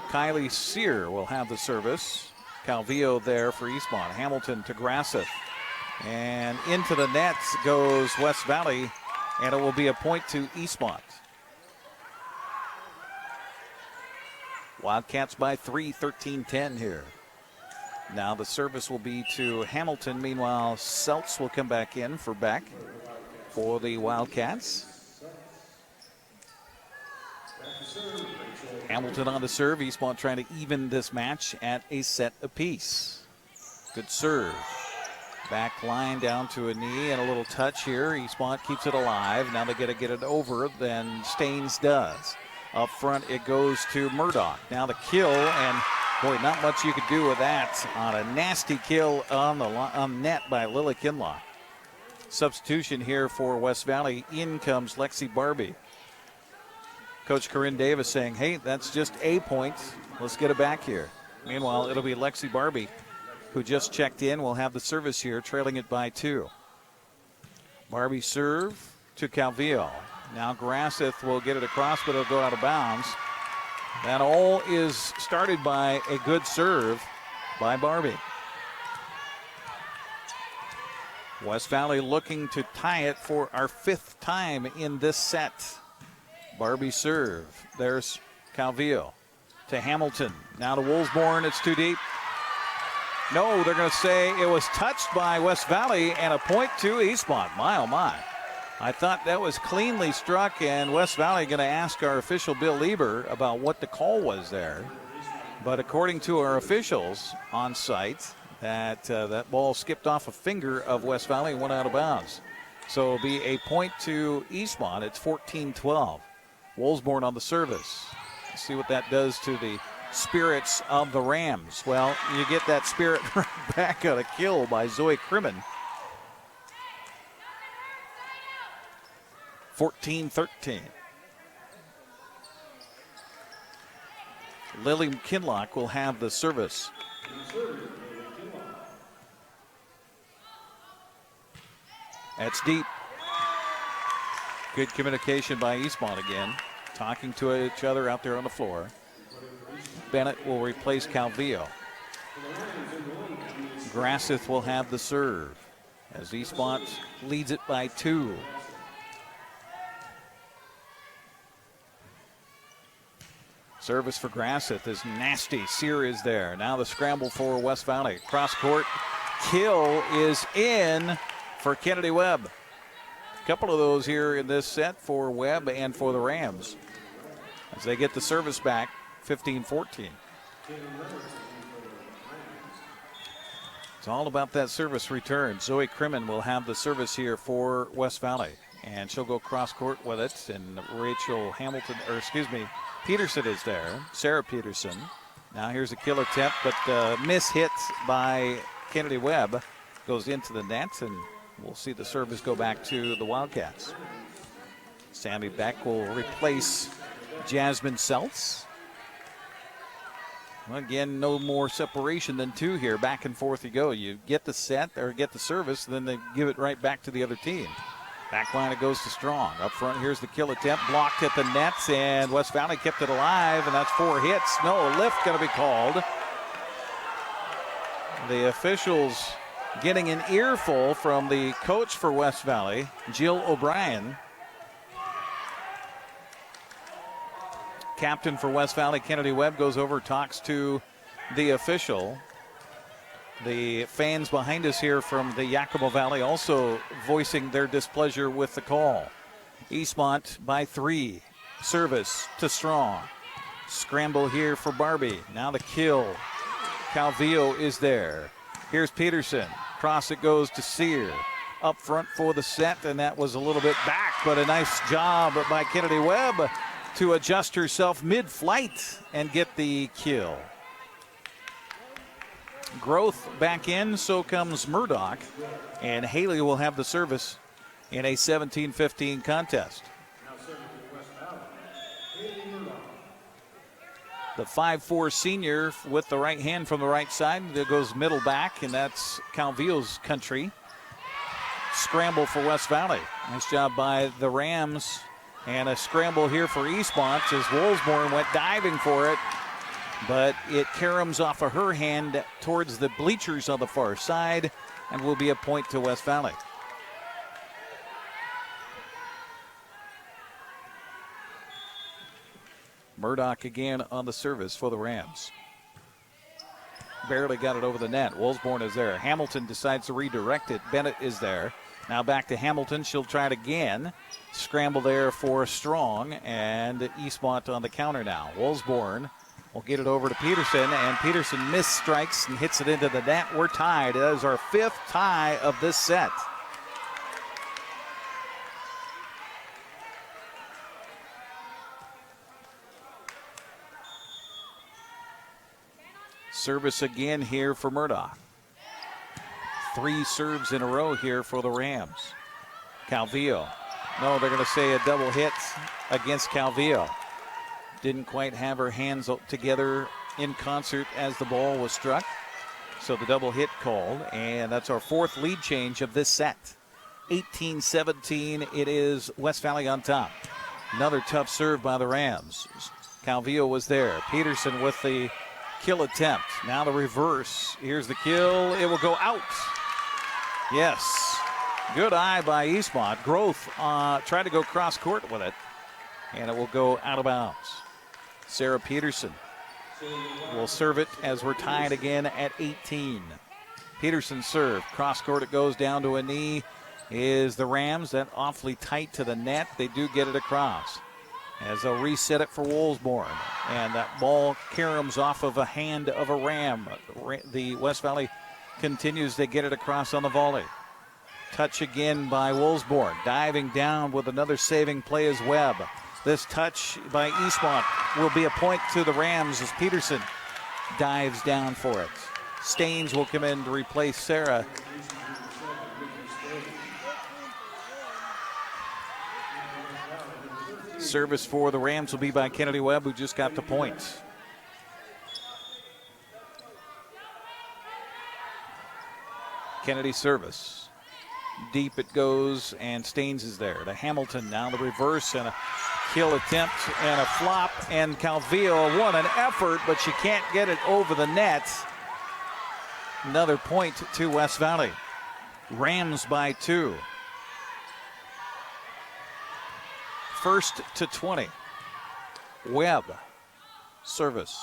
Kylie Sear will have the service. Calvillo there for Eastmont. Hamilton to Grasseth. And into the net goes West Valley, and it will be a point to Eastmont. Wildcats by 3, 13-10 here. Now the service will be to Hamilton. Meanwhile, Seltz will come back in for Beck for the Wildcats. Hamilton on the serve. Eastmont trying to even this match at a set apiece. Good serve. Back line down to a knee and a little touch here. Eastmont keeps it alive. Now they got to get it over than Staines does. Up front it goes to Murdoch. Now the kill, and boy, not much you could do with that on a nasty kill on net by Lily Kinlock. Substitution here for West Valley. In comes Lexi Barbie. Coach Corinne Davis saying, hey, that's just a point. Let's get it back here. Meanwhile, it'll be Lexi Barbie, who just checked in, will have the service here, trailing it by 2. Barbie serve to Calvillo. Now Grasseth will get it across, but it'll go out of bounds. That all is started by a good serve by Barbie. West Valley looking to tie it for our 5th time in this set. Barbie serve. There's Calvillo to Hamilton. Now to Woolsborne. It's too deep. No, they're going to say it was touched by West Valley, and a point to Eastmont. My, oh my. I thought that was cleanly struck, and West Valley going to ask our official Bill Lieber about what the call was there. But according to our officials on site, that ball skipped off a finger of West Valley and went out of bounds. So it'll be a point to Eastmont. It's 14-12. Woolsborne on the service. Let's see what that does to the spirits of the Rams. Well, you get that spirit right back on a kill by Zoe Crimmin. 14-13. Lily Kinlock will have the service. That's deep. Good communication by Eastmont again. Talking to each other out there on the floor. Bennett will replace Calvillo. Grasseth will have the serve as Eastmont leads it by 2. Service for Grasseth is nasty. Sear is there. Now the scramble for West Valley. Cross court. Kill is in for Kennedy Webb. A couple of those here in this set for Webb and for the Rams as they get the service back. 15-14. It's all about that service return. Zoe Crimmin will have the service here for West Valley, and she'll go cross court with it. And Rachel Hamilton, or excuse me, Peterson is there. Sarah Peterson. Now here's a kill attempt, but miss hit by Kennedy Webb goes into the net, and we'll see the service go back to the Wildcats. Sammy Beck will replace Jasmine Seltz. Again, no more separation than 2 here. Back and forth you go. You get the set or get the service, and then they give it right back to the other team. Back line it goes to Strong. Up front, here's the kill attempt. Blocked at the nets, and West Valley kept it alive, and that's 4 hits. No, lift going to be called. The officials getting an earful from the coach for West Valley, Jill O'Brien. Captain for West Valley, Kennedy Webb, goes over, talks to the official. The fans behind us here from the Yakima Valley also voicing their displeasure with the call. Eastmont by 3. Service to Strong. Scramble here for Barbie. Now the kill. Calvillo is there. Here's Peterson. Cross it goes to Sear. Up front for the set, and that was a little bit back, but a nice job by Kennedy Webb to adjust herself mid-flight and get the kill. Growth back in, so comes Murdoch. And Haley will have the service in a 17-15 contest. The 5'4" senior with the right hand from the right side. There goes middle back, and that's Calvillo's country. Scramble for West Valley. Nice job by the Rams. And a scramble here for Eastmont as Wolfsborn went diving for it. But it caroms off of her hand towards the bleachers on the far side and will be a point to West Valley. Murdoch again on the service for the Rams. Barely got it over the net. Wolfsborn is there. Hamilton decides to redirect it. Bennett is there. Now back to Hamilton. She'll try it again. Scramble there for Strong, and Eastmont on the counter now. Wolfsborn will get it over to Peterson, and Peterson misstrikes and hits it into the net. We're tied. That is our 5th tie of this set. Service again here for Murdoch. 3 serves in a row here for the Rams. Calvillo. No, they're going to say a double hit against Calvillo. Didn't quite have her hands together in concert as the ball was struck. So the double hit called, and that's our 4th lead change of this set. 18-17, it is West Valley on top. Another tough serve by the Rams. Calvillo was there. Peterson with the kill attempt. Now the reverse. Here's the kill. It will go out. Yes. Good eye by Eastmont. Growth tried to go cross court with it, and it will go out of bounds. Sarah Peterson will serve it as we're tied again at 18. Peterson serve. Cross court, it goes down to a knee. Is the Rams. That awfully tight to the net. They do get it across. As they'll reset it for Wolfsborn. And that ball caroms off of a hand of a Ram. The West Valley continues to get it across on the volley. Touch again by Wolfsborn. Diving down with another saving play as Webb. This touch by Eastmont will be a point to the Rams as Peterson dives down for it. Staines will come in to replace Sarah. Service for the Rams will be by Kennedy Webb, who just got the point. Kennedy service. Deep it goes, and Staines is there. To Hamilton, now the reverse, and a kill attempt, and a flop, and Calvillo, what an effort, but she can't get it over the net. Another point to West Valley. Rams by 2. 1st to 20. Webb, service.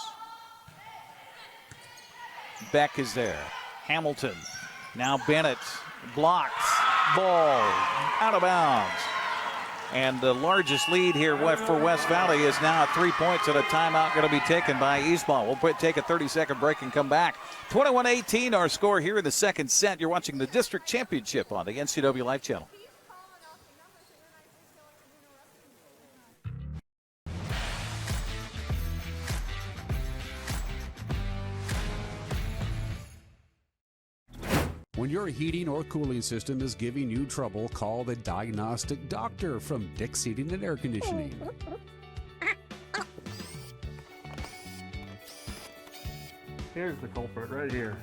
Beck is there. Hamilton, now Bennett, blocked, ball, out of bounds. And the largest lead here for West Valley is now at 3 points, and a timeout going to be taken by Eastmont. We'll take a 30-second break and come back. 21-18 our score here in the second set. You're watching the district championship on the NCWLIFE Channel. When your heating or cooling system is giving you trouble, call the diagnostic doctor from Dick's Heating and Air Conditioning. Here's the culprit right here.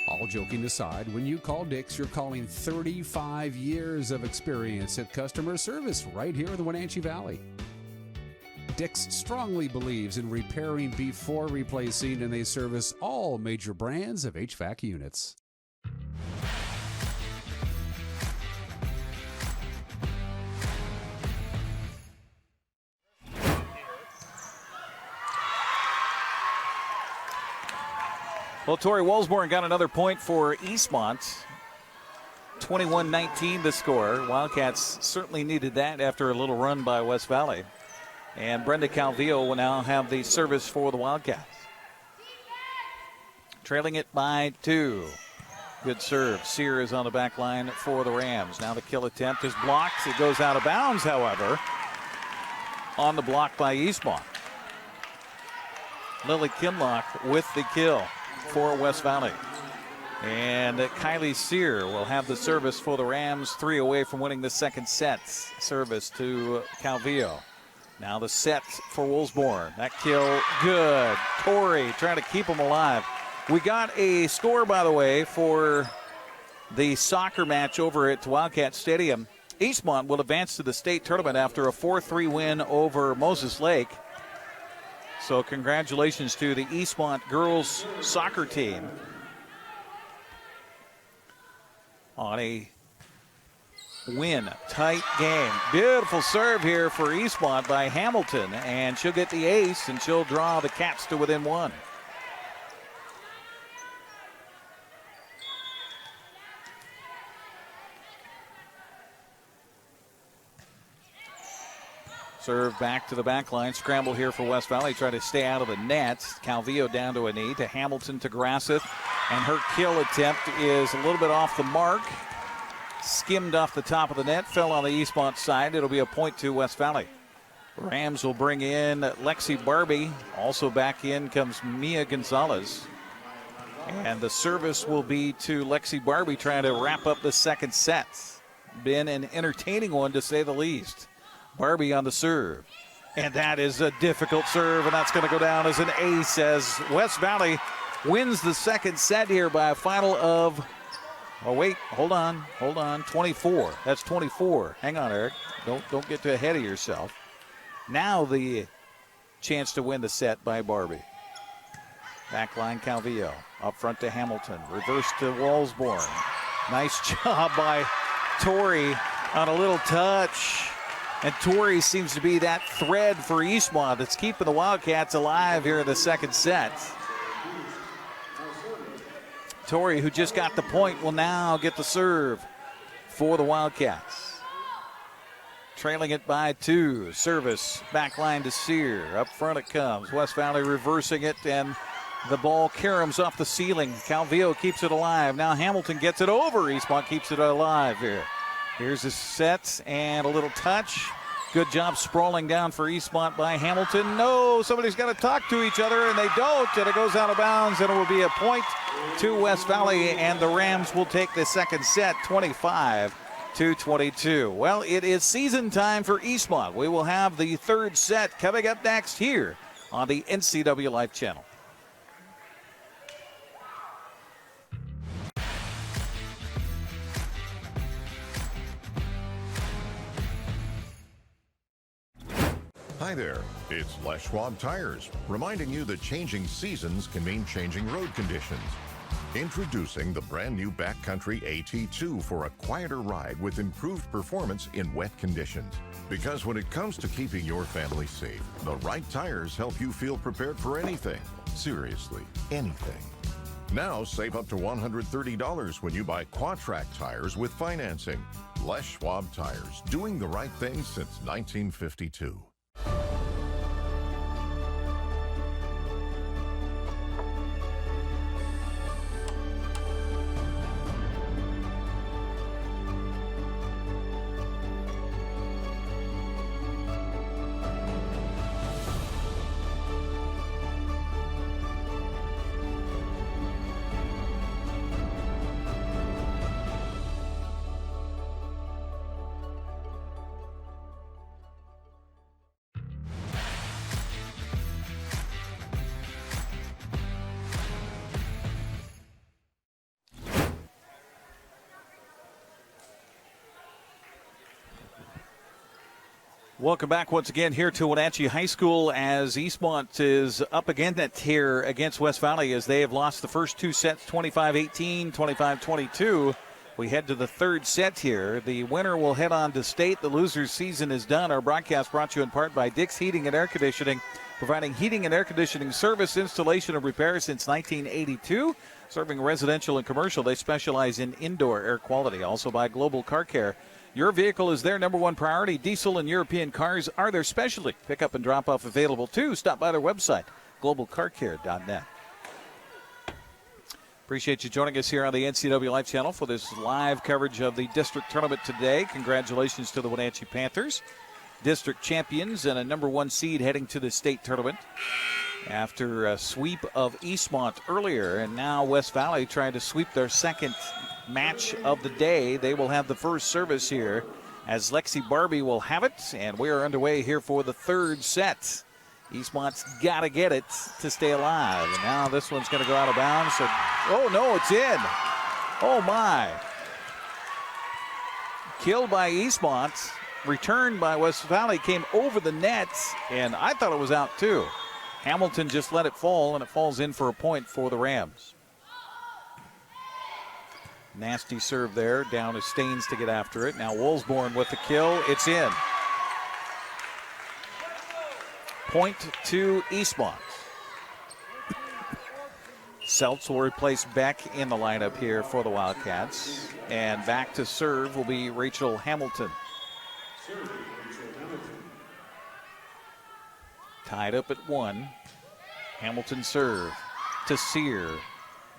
All joking aside, when you call Dick's, you're calling 35 years of experience at customer service right here in the Wenatchee Valley. Dick's strongly believes in repairing before replacing, and they service all major brands of HVAC units. Well, Tori Wolfsborn got another point for Eastmont. 21-19 the score. Wildcats certainly needed that after a little run by West Valley. And Brenda Calvillo will now have the service for the Wildcats. Trailing it by 2. Good serve. Sear is on the back line for the Rams. Now the kill attempt is blocked. It goes out of bounds, however, on the block by Eastmont. Lily Kinlock with the kill. for West Valley. And Kylie Sear will have the service for the Rams, 3 away from winning the second set. Service to Calvillo. Now the set for Woolsborne. That kill, good. Torrey trying to keep them alive. We got a score, by the way, for the soccer match over at Wildcat Stadium. Eastmont will advance to the state tournament after a 4-3 win over Moses Lake. So congratulations to the Eastmont girls soccer team on a win. Tight game. Beautiful serve here for Eastmont by Hamilton, and she'll get the ace, and she'll draw the Cats to within 1. Serve back to the back line. Scramble here for West Valley. Try to stay out of the net. Calvillo down to a knee. To Hamilton to Grasseth. And her kill attempt is a little bit off the mark. Skimmed off the top of the net. Fell on the Eastmont side. It'll be a point to West Valley. Rams will bring in Lexi Barbie. Also back in comes Mia Gonzalez. And the service will be to Lexi Barbie trying to wrap up the second set. Been an entertaining one to say the least. Barbie on the serve. And that is a difficult serve, and that's going to go down as an ace as West Valley wins the second set here by a final of, oh, wait, hold on, 24. That's 24. Hang on, Eric. Don't get too ahead of yourself. Now the chance to win the set by Barbie. Backline Calvillo. Up front to Hamilton. Reverse to Woolsborne. Nice job by Torrey on a little touch. And Torrey seems to be that thread for Eastmont that's keeping the Wildcats alive here in the second set. Torrey, who just got the point, will now get the serve for the Wildcats. Trailing it by 2. Service, back line to Sear. Up front it comes. West Valley reversing it, and the ball caroms off the ceiling. Calvillo keeps it alive. Now Hamilton gets it over. Eastmont keeps it alive here. Here's a set and a little touch. Good job sprawling down for Eastmont by Hamilton. No, somebody's got to talk to each other, and they don't, and it goes out of bounds, and it will be a point to West Valley, and the Rams will take the second set, 25-22. Well, it is season time for Eastmont. We will have the third set coming up next here on the NCWLIFE Channel. Hi there, it's Les Schwab Tires, reminding you that changing seasons can mean changing road conditions. Introducing the brand new Backcountry AT2 for a quieter ride with improved performance in wet conditions. Because when it comes to keeping your family safe, the right tires help you feel prepared for anything. Seriously, anything. Now save up to $130 when you buy Quatrac tires with financing. Les Schwab Tires, doing the right thing since 1952. Welcome back once again here to Wenatchee High School as Eastmont is up again here against West Valley as they have lost the first 2 sets, 25-18, 25-22. We head to the third set here. The winner will head on to state. The loser's season is done. Our broadcast brought to you in part by Dick's Heating and Air Conditioning, providing heating and air conditioning service, installation, and repair since 1982. Serving residential and commercial, they specialize in indoor air quality. Also by Global Car Care. Your vehicle is their number one priority. Diesel and European cars are their specialty. Pickup and drop-off available, too. Stop by their website, globalcarcare.net. Appreciate you joining us here on the NCWLIFE Channel for this live coverage of the district tournament today. Congratulations to the Wenatchee Panthers, district champions and a number 1 seed heading to the state tournament. after a sweep of Eastmont earlier, and now West Valley trying to sweep their second match of the day. They will have the first service here as Lexi Barbie will have it, and we are underway here for the third set. Eastmont's got to get it to stay alive, and now this one's going to go out of bounds. So, oh no, it's in. Oh my. Killed by Eastmont, returned by West Valley, came over the net, and I thought it was out too. Hamilton just let it fall, and it falls in for a point for the Rams. Nasty serve there, down to Staines to get after it. Now Woolsborne with the kill, it's in. Point to Eastmont. Seltz will replace Beck in the lineup here for the Wildcats. And back to serve will be Rachel Hamilton. Tied up at 1. Hamilton serve to Sear.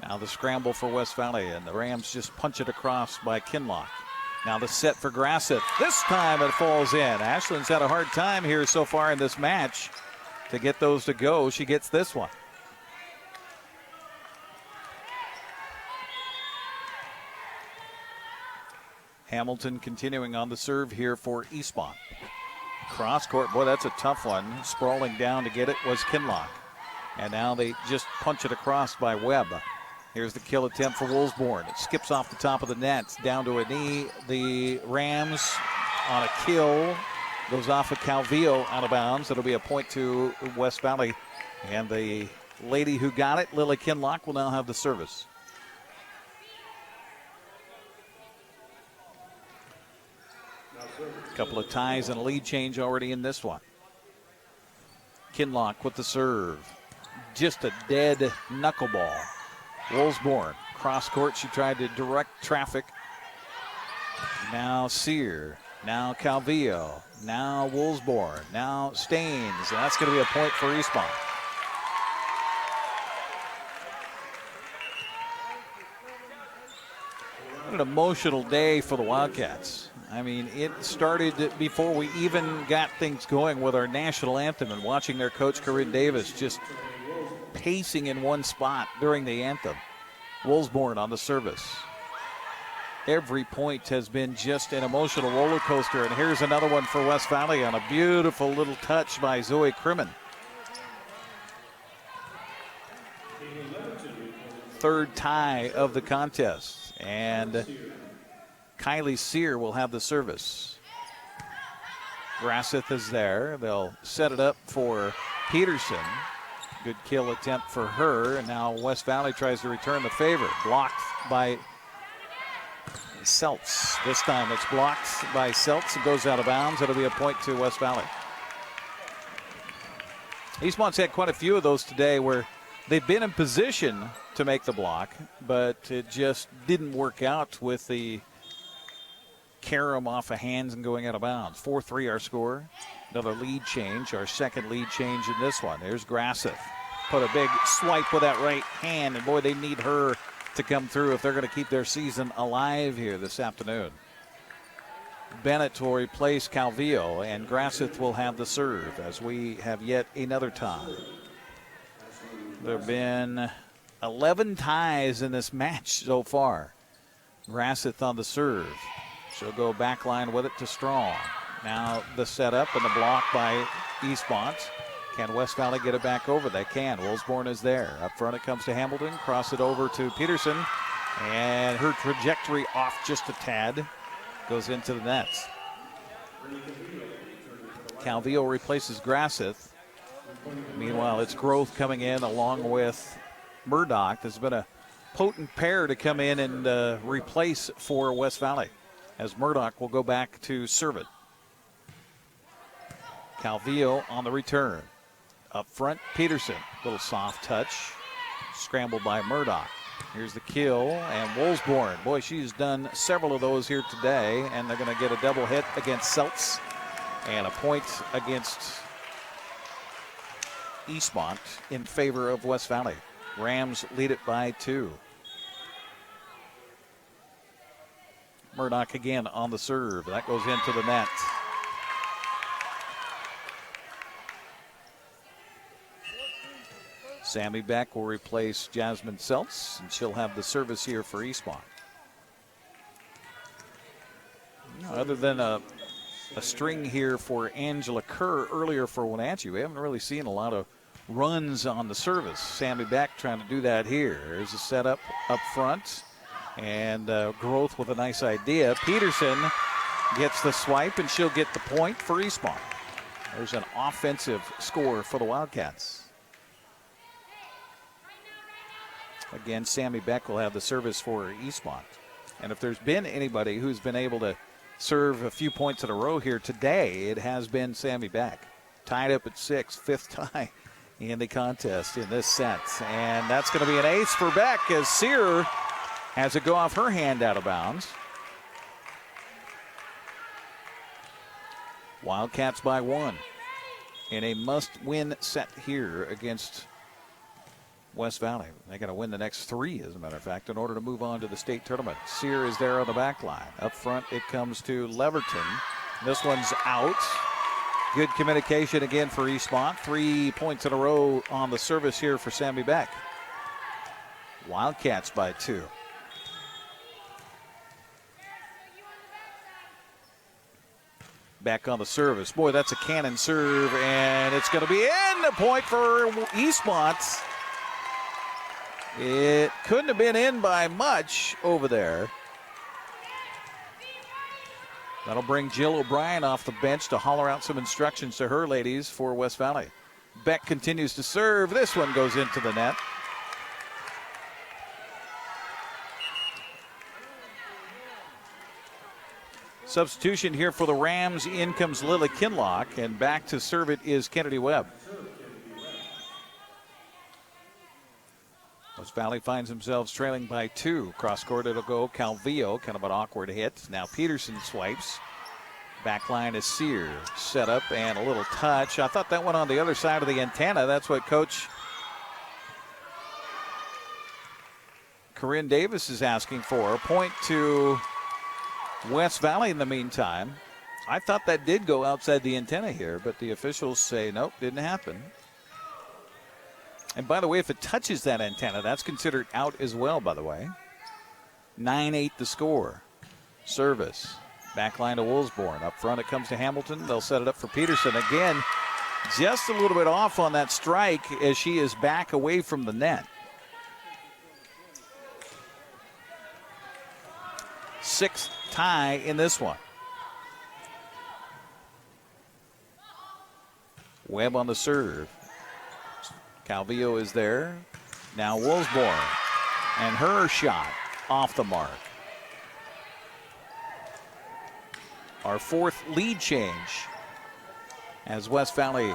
Now the scramble for West Valley, and the Rams just punch it across by Kinlock. Now the set for Grasseth. This time it falls in. Ashland's had a hard time here so far in this match to get those to go. She gets this one. Hamilton continuing on the serve here for Eastmont. Cross court, boy, that's a tough one. Sprawling down to get it was Kinlock. And now they just punch it across by Webb. Here's the kill attempt for Woolsborne. It skips off the top of the net, down to a knee. The Rams on a kill. Goes off of Calvillo out of bounds. It'll be a point to West Valley. And the lady who got it, Lily Kinlock, will now have the service. A couple of ties and a lead change already in this one. Kinlock with the serve. Just a dead knuckleball. Woolsborne, cross court, she tried to direct traffic. Now Sear, now Calvillo, now Woolsborne, now Staines, and that's going to be a point for Eastmont. What an emotional day for the Wildcats. I mean, it started before we even got things going with our national anthem and watching their coach, Corinne Davis, just pacing in one spot during the anthem. Woolsborne on the service. Every point has been just an emotional roller coaster, and here's another one for West Valley on a beautiful little touch by Zoe Crimmen. Third tie of the contest, and Kylie Sear will have the service. Grasseth is there. They'll set it up for Peterson. Good kill attempt for her, and now West Valley tries to return the favor. Blocked by Seltz. This time it's blocked by Seltz. It goes out of bounds. It'll be a point to West Valley. Eastmont's had quite a few of those today where they've been in position to make the block, but it just didn't work out with the carom off of hands and going out of bounds. 4-3 our score. Another lead change, our second lead change in this one. There's Grasseth. Put a big swipe with that right hand, and boy, they need her to come through if they're going to keep their season alive here this afternoon. Bennett will replace Calvillo, and Grasseth will have the serve as we have yet another tie. There have been 11 ties in this match so far. Grasseth on the serve. She'll go back line with it to Strong. Now the setup and the block by Eastmont. Can West Valley get it back over? They can. Woolsborne is there. Up front it comes to Hamilton. Cross it over to Peterson. And her trajectory off just a tad. Goes into the nets. Calvillo replaces Grasseth. Meanwhile, it's Growth coming in along with Murdoch. There's been a potent pair to come in and replace for West Valley, as Murdoch will go back to serve it. Calvillo on the return. Up front, Peterson. Little soft touch. Scrambled by Murdoch. Here's the kill, and Woolsborne. Boy, she's done several of those here today, and they're going to get a double hit against Seltz and a point against Eastmont in favor of West Valley. Rams lead it by 2. Murdoch again on the serve. That goes into the net. Sammy Beck will replace Jasmine Seltz, and she'll have the service here for Eastmont. Other than a string here for Angela Kerr earlier for Wenatchee, we haven't really seen a lot of runs on the service. Sammy Beck trying to do that here. There's a setup up front, and Growth with a nice idea. Peterson gets the swipe, and she'll get the point for Eastmont. There's an offensive score for the Wildcats. Again, Sammy Beck will have the service for Eastmont. And if there's been anybody who's been able to serve a few points in a row here today, it has been Sammy Beck. Tied up at 6, fifth tie in the contest in this set. And that's going to be an ace for Beck as Sear has it go off her hand out of bounds. Wildcats by 1 in a must-win set here against West Valley. They got to win the next 3, as a matter of fact, in order to move on to the state tournament. Sear is there on the back line. Up front, it comes to Leverton. This one's out. Good communication again for Eastmont. 3 points in a row on the service here for Sammy Beck. Wildcats by 2. Back on the service. Boy, that's a cannon serve, and it's going to be in. The point for Eastmont. It couldn't have been in by much over there. That'll bring Jill O'Brien off the bench to holler out some instructions to her ladies for West Valley. Beck continues to serve. This one goes into the net. Substitution here for the Rams. In comes Lily Kinlock, and back to serve it is Kennedy Webb. West Valley finds themselves trailing by 2. Cross court it'll go Calvillo, kind of an awkward hit. Now Peterson swipes. Back line is Sear. Set up and a little touch. I thought that went on the other side of the antenna. That's what Coach Corinne Davis is asking for. A point to West Valley in the meantime. I thought that did go outside the antenna here, but the officials say nope, didn't happen. And by the way, if it touches that antenna, that's considered out as well, by the way. 9-8 the score. Service. Back line to Woolsborne. Up front it comes to Hamilton. They'll set it up for Peterson. Again, just a little bit off on that strike as she is back away from the net. 6th tie in this one. Webb on the serve. Calvillo is there. Now Woolsborne. And her shot off the mark. Our 4th lead change as West Valley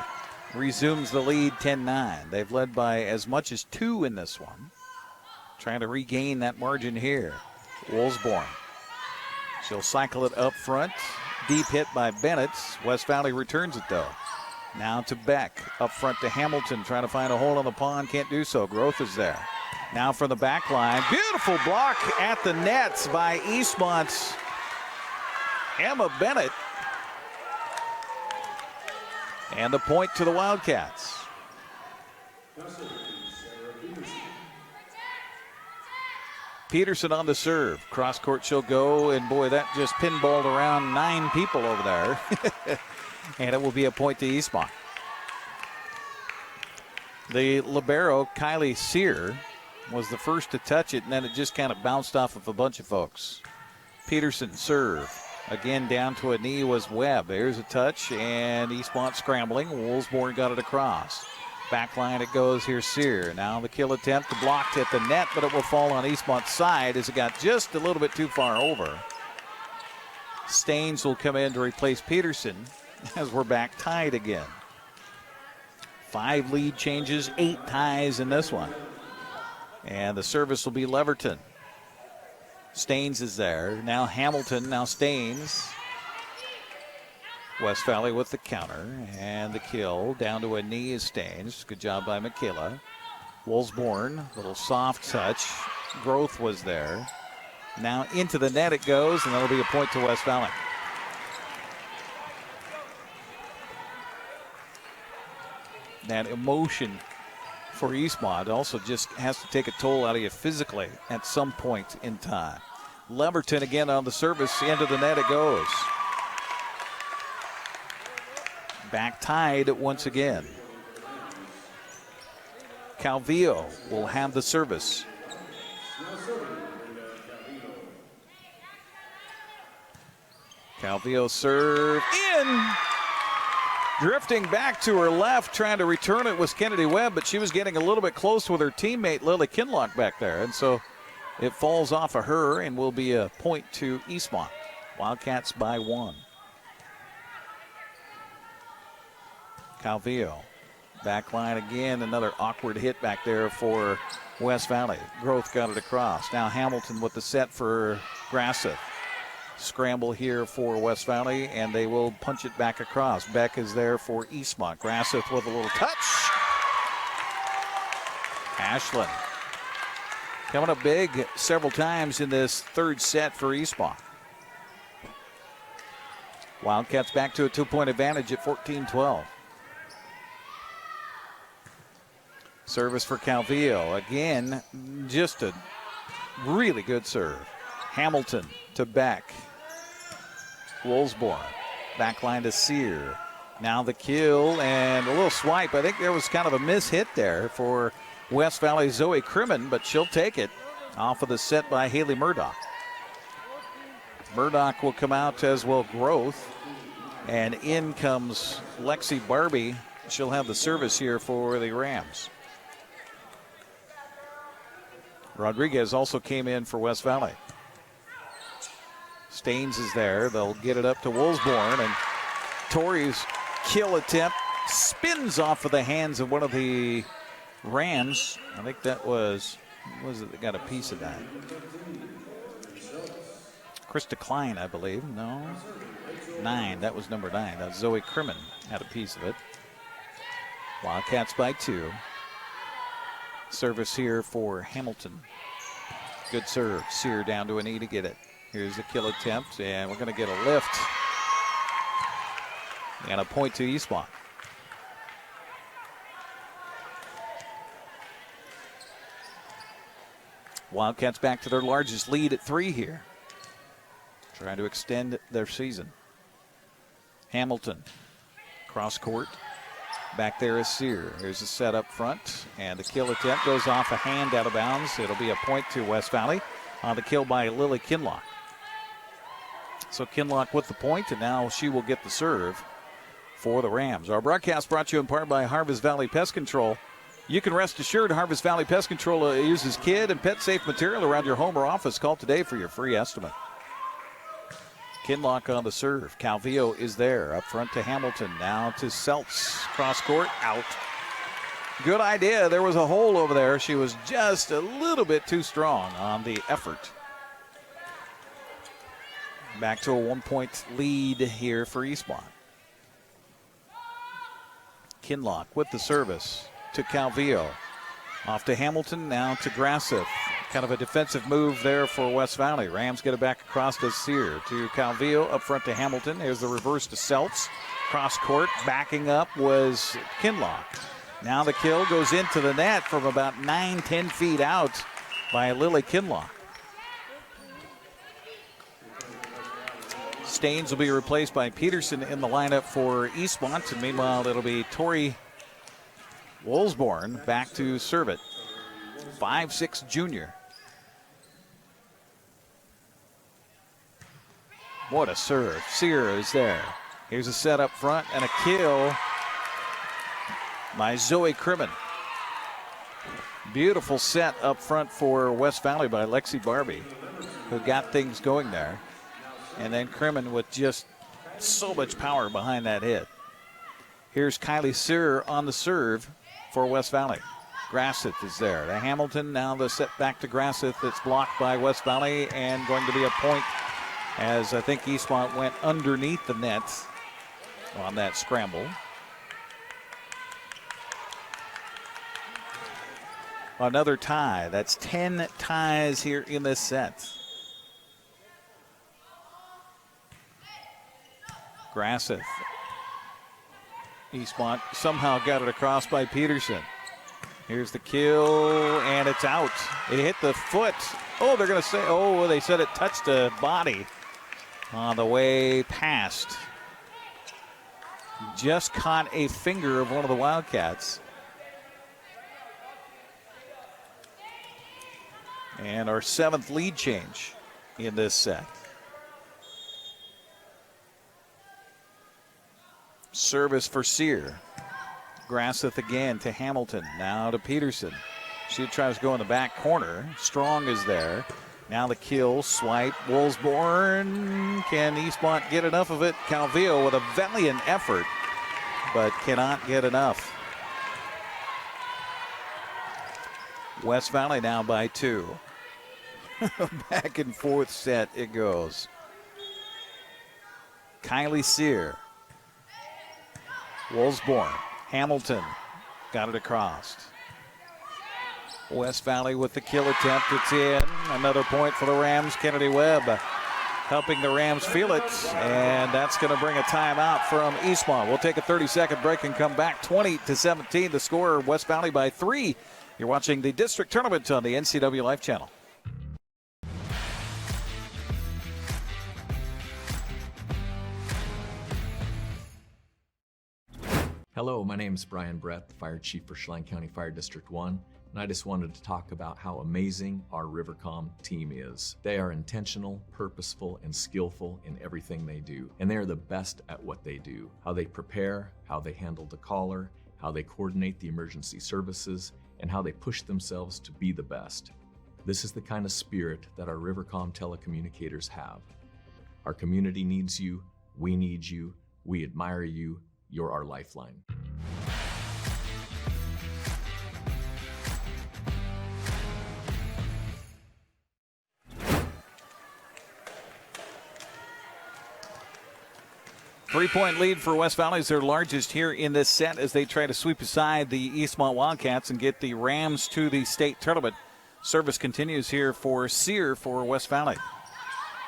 resumes the lead 10-9. They've led by as much as 2 in this one. Trying to regain that margin here. Woolsborne. She'll cycle it up front. Deep hit by Bennett. West Valley returns it though. Now to Beck. Up front to Hamilton. Trying to find a hole in the pond. Can't do so. Growth is there. Now from the back line. Beautiful block at the nets by Eastmont's Emma Bennett. And the point to the Wildcats. Peterson on the serve. Cross court she'll go, and boy, that just pinballed around 9 people over there. And it will be a point to Eastmont. The libero, Kylie Sear, was the first to touch it, and then it just kind of bounced off of a bunch of folks. Peterson serve. Again, down to a knee was Webb. There's a touch, and Eastmont scrambling. Woolsborne got it across. Back line it goes. Here's Sear. Now the kill attempt blocked at the net, but it will fall on Eastmont's side as it got just a little bit too far over. Staines will come in to replace Peterson as we're back tied again. 5 lead changes, 8 ties in this one. And the service will be Leverton. Staines is there. Now Hamilton, now Staines. West Valley with the counter and the kill. Down to a knee is Staines. Good job by Michaela. Woolsborne, little soft touch. Growth was there. Now into the net it goes, and that'll be a point to West Valley. That emotion for Eastmont. Also just has to take a toll out of you physically at some point in time. Leverton again on the service. Into the net it goes. Back tied once again. Calvillo will have the service. Calvillo serve in. Drifting back to her left, trying to return it was Kennedy Webb, but she was getting a little bit close with her teammate Lily Kinlock back there. And so it falls off of her and will be a point to Eastmont. Wildcats by 1. Calvillo. Back line again, another awkward hit back there for West Valley. Growth got it across. Now Hamilton with the set for Grasseth. Scramble here for West Valley, and they will punch it back across. Beck is there for Eastmont. Grasseth with a little touch. Ashland coming up big several times in this third set for Eastmont. Wildcats back to a 2-point advantage at 14-12. Service for Calvillo. Again, just a really good serve. Hamilton to Beck. Woolsborne. Backline to Sear. Now the kill and a little swipe. I think there was kind of a miss hit there for West Valley Zoe Crimmin, but she'll take it off of the set by Haley Murdoch. Murdoch will come out as well Growth. And in comes Lexi Barbie. She'll have the service here for the Rams. Rodriguez also came in for West Valley. Staines is there. They'll get it up to Woolsborne, and Torrey's kill attempt spins off of the hands of one of the Rams. I think that was it that got a piece of that? Krista Klein, I believe. No. 9. That was number 9. That was Zoe Crimmin had a piece of it. Wildcats by 2. Service here for Hamilton. Good serve. Sear down to a knee to get it. Here's the kill attempt, and we're going to get a lift. And a point to Eastmont. Wildcats back to their largest lead at 3 here. Trying to extend their season. Hamilton, cross court. Back there is Sear. Here's the set up front, and the kill attempt goes off a hand out of bounds. It'll be a point to West Valley on the kill by Lily Kinlock. So Kinlock with the point, and now she will get the serve for the Rams. Our broadcast brought to you in part by Harvest Valley Pest Control. You can rest assured Harvest Valley Pest Control uses kid and pet safe material around your home or office. Call today for your free estimate. Kinlock on the serve. Calvillo is there. Up front to Hamilton. Now to Seltz. Cross court. Out. Good idea. There was a hole over there. She was just a little bit too strong on the effort. Back to a 1-point lead here for Eastmont. Kinlock with the service to Calvillo. Off to Hamilton. Now to Grasseth. Kind of a defensive move there for West Valley. Rams get it back across to Sear. To Calvillo, up front to Hamilton. There's the reverse to Seltz. Cross court, backing up was Kinlock. Now the kill goes into the net from about 9-10 feet out by Lily Kinlock. Staines will be replaced by Peterson in the lineup for Eastmont. And meanwhile, it'll be Tori Woolsborne back to serve it. 5'6" junior. What a serve. Sear is there. Here's a set up front and a kill by Zoe Crimmin. Beautiful set up front for West Valley by Lexi Barbie, who got things going there. And then Crimmin with just so much power behind that hit. Here's Kylie Sear on the serve for West Valley. Grasseth is there. To Hamilton, now the set back to Grasseth. It's blocked by West Valley and going to be a point as I think Eastmont went underneath the net on that scramble. Another tie. That's 10 ties here in this set. Grasseth. Eastmont somehow got it across by Peterson. Here's the kill, and it's out. It hit the foot. Oh, they're going to say, oh, they said it touched the body on the way past. Just caught a finger of one of the Wildcats. And our 7th lead change in this set. Service for Sear. Grasseth again to Hamilton. Now to Peterson. She tries to go in the back corner. Strong is there. Now the kill, swipe. Woolsborne. Can Eastmont get enough of it? Calvillo with a valiant effort, but cannot get enough. West Valley now by 2. Back and forth set it goes. Kylie Sear. Woolsborne. Hamilton got it across. West Valley with the kill attempt. It's in. Another point for the Rams. Kennedy Webb helping the Rams feel it. And that's going to bring a timeout from Eastmont. We'll take a 30-second break and come back. 20-17. The score, West Valley by 3. You're watching the district tournament on the NCWLIFE Channel. Hello, my name is Brian Brett, the Fire Chief for Chelan County Fire District 1, and I just wanted to talk about how amazing our Rivercom team is. They are intentional, purposeful, and skillful in everything they do, and they are the best at what they do. How they prepare, how they handle the caller, how they coordinate the emergency services, and how they push themselves to be the best. This is the kind of spirit that our Rivercom telecommunicators have. Our community needs you, we need you, we admire you, you're our lifeline. Three-point lead for West Valley is their largest here in this set as they try to sweep aside the Eastmont Wildcats and get the Rams to the state tournament. Service continues here for Sear for West Valley.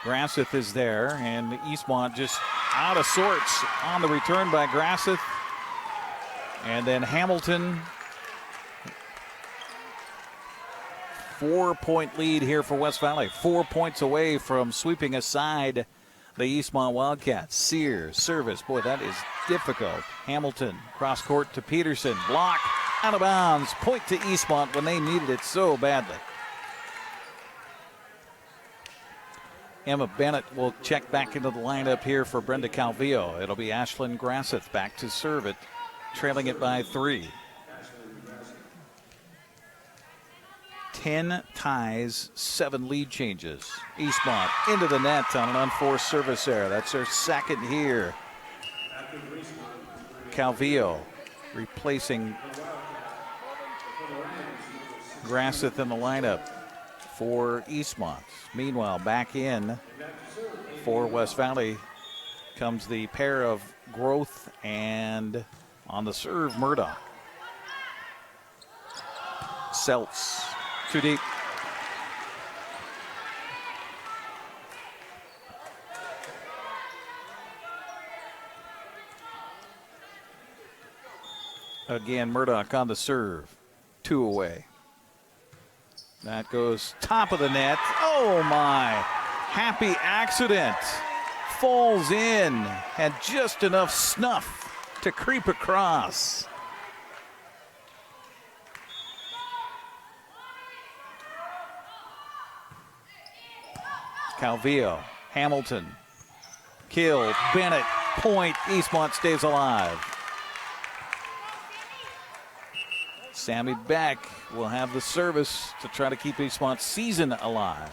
Grasseth is there, and Eastmont just out of sorts on the return by Grasseth. And then Hamilton. 4-point lead here for West Valley. 4 points away from sweeping aside the Eastmont Wildcats. Sear, service. Boy, that is difficult. Hamilton, cross court to Peterson. Block, out of bounds. Point to Eastmont when they needed it so badly. Emma Bennett will check back into the lineup here for Brenda Calvillo. It'll be Ashlyn Grasseth back to serve it, trailing it by 3. 10 ties, 7 lead changes. Eastmont into the net on an unforced service error. That's their second here. Calvillo replacing Grasseth in the lineup for Eastmont. Meanwhile, back in for West Valley comes the pair of Growth and on the serve, Murdoch. Seltz, too deep. Again, Murdoch on the serve, 2 away. That goes top of the net. Oh my, happy accident. Falls in, had just enough snuff to creep across. Calvillo, Hamilton, kill, Bennett, point, Eastmont stays alive. Sammy Beck will have the service to try to keep Eastmont's season alive.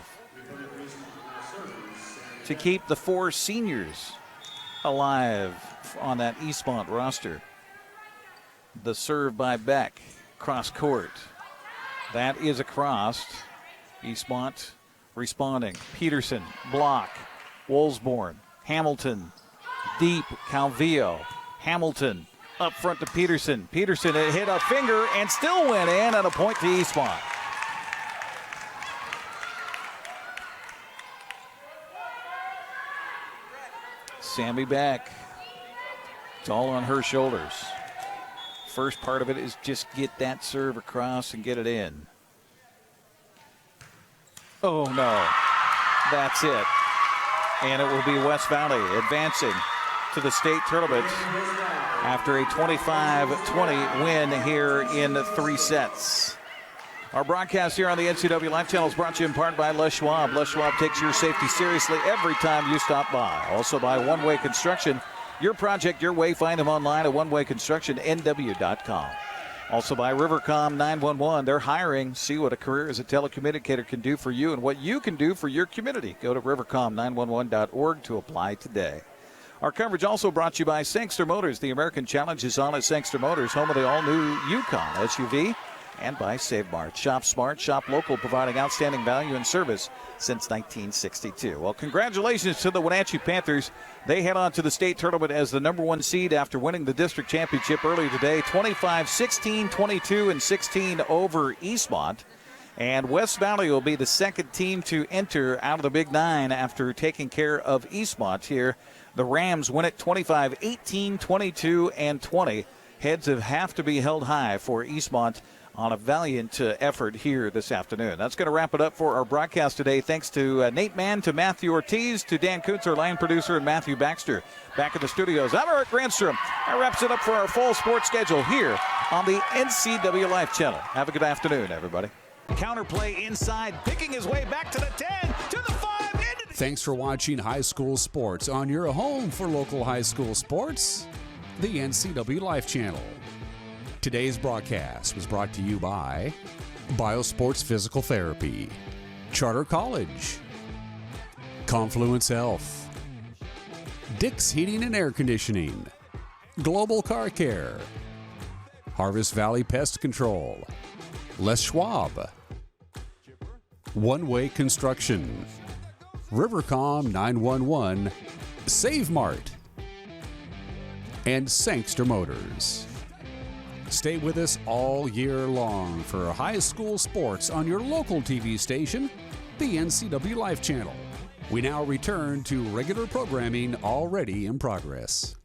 To keep the 4 seniors alive on that Eastmont roster. The serve by Beck, cross court. That is across. Eastmont responding. Peterson, block. Woolsborne, Hamilton, deep, Calvillo, Hamilton, up front to Peterson. Peterson hit a finger and still went in, and a point to Eastmont. Sammy Beck. It's all on her shoulders. First part of it is just get that serve across and get it in. Oh, no. That's it. And it will be West Valley advancing to the state tournament after a 25-20 win here in 3 sets. Our broadcast here on the NCWLIFE Channel is brought to you in part by Les Schwab. Les Schwab takes your safety seriously every time you stop by. Also by One Way Construction. Your project, your way. Find them online at onewayconstructionnw.com. Also by Rivercom 911. They're hiring. See what a career as a telecommunicator can do for you and what you can do for your community. Go to rivercom911.org to apply today. Our coverage also brought to you by Sangster Motors. The American Challenge is on at Sangster Motors, home of the all-new Yukon SUV. And by Save Mart. Shop smart, shop local, providing outstanding value and service since 1962. Well, congratulations to the Wenatchee Panthers. They head on to the state tournament as the number 1 seed after winning the district championship earlier today. 25-16, 22, and 16 over Eastmont. And West Valley will be the second team to enter out of the Big Nine after taking care of Eastmont here. The Rams win it 25-18, 22, and 20. Heads have to be held high for Eastmont on a valiant effort here this afternoon. That's going to wrap it up for our broadcast today. Thanks to Nate Mann, to Matthew Ortiz, to Dan Kutz, our line producer, and Matthew Baxter. Back in the studios, I'm Eric Granstrom. That wraps it up for our full sports schedule here on the NCWLIFE Channel. Have a good afternoon, everybody. Counterplay inside, picking his way back to the 10, to the 5. Thanks for watching High School Sports on your home for local high school sports, the NCWLIFE Channel. Today's broadcast was brought to you by Biosports Physical Therapy, Charter College, Confluence Health, Dick's Heating and Air Conditioning, Global Car Care, Harvest Valley Pest Control, Les Schwab, One Way Construction, Rivercom 911, Save Mart, and Sangster Motors. Stay with us all year long for high school sports on your local TV station, the NCWLIFE Channel. We now return to regular programming already in progress.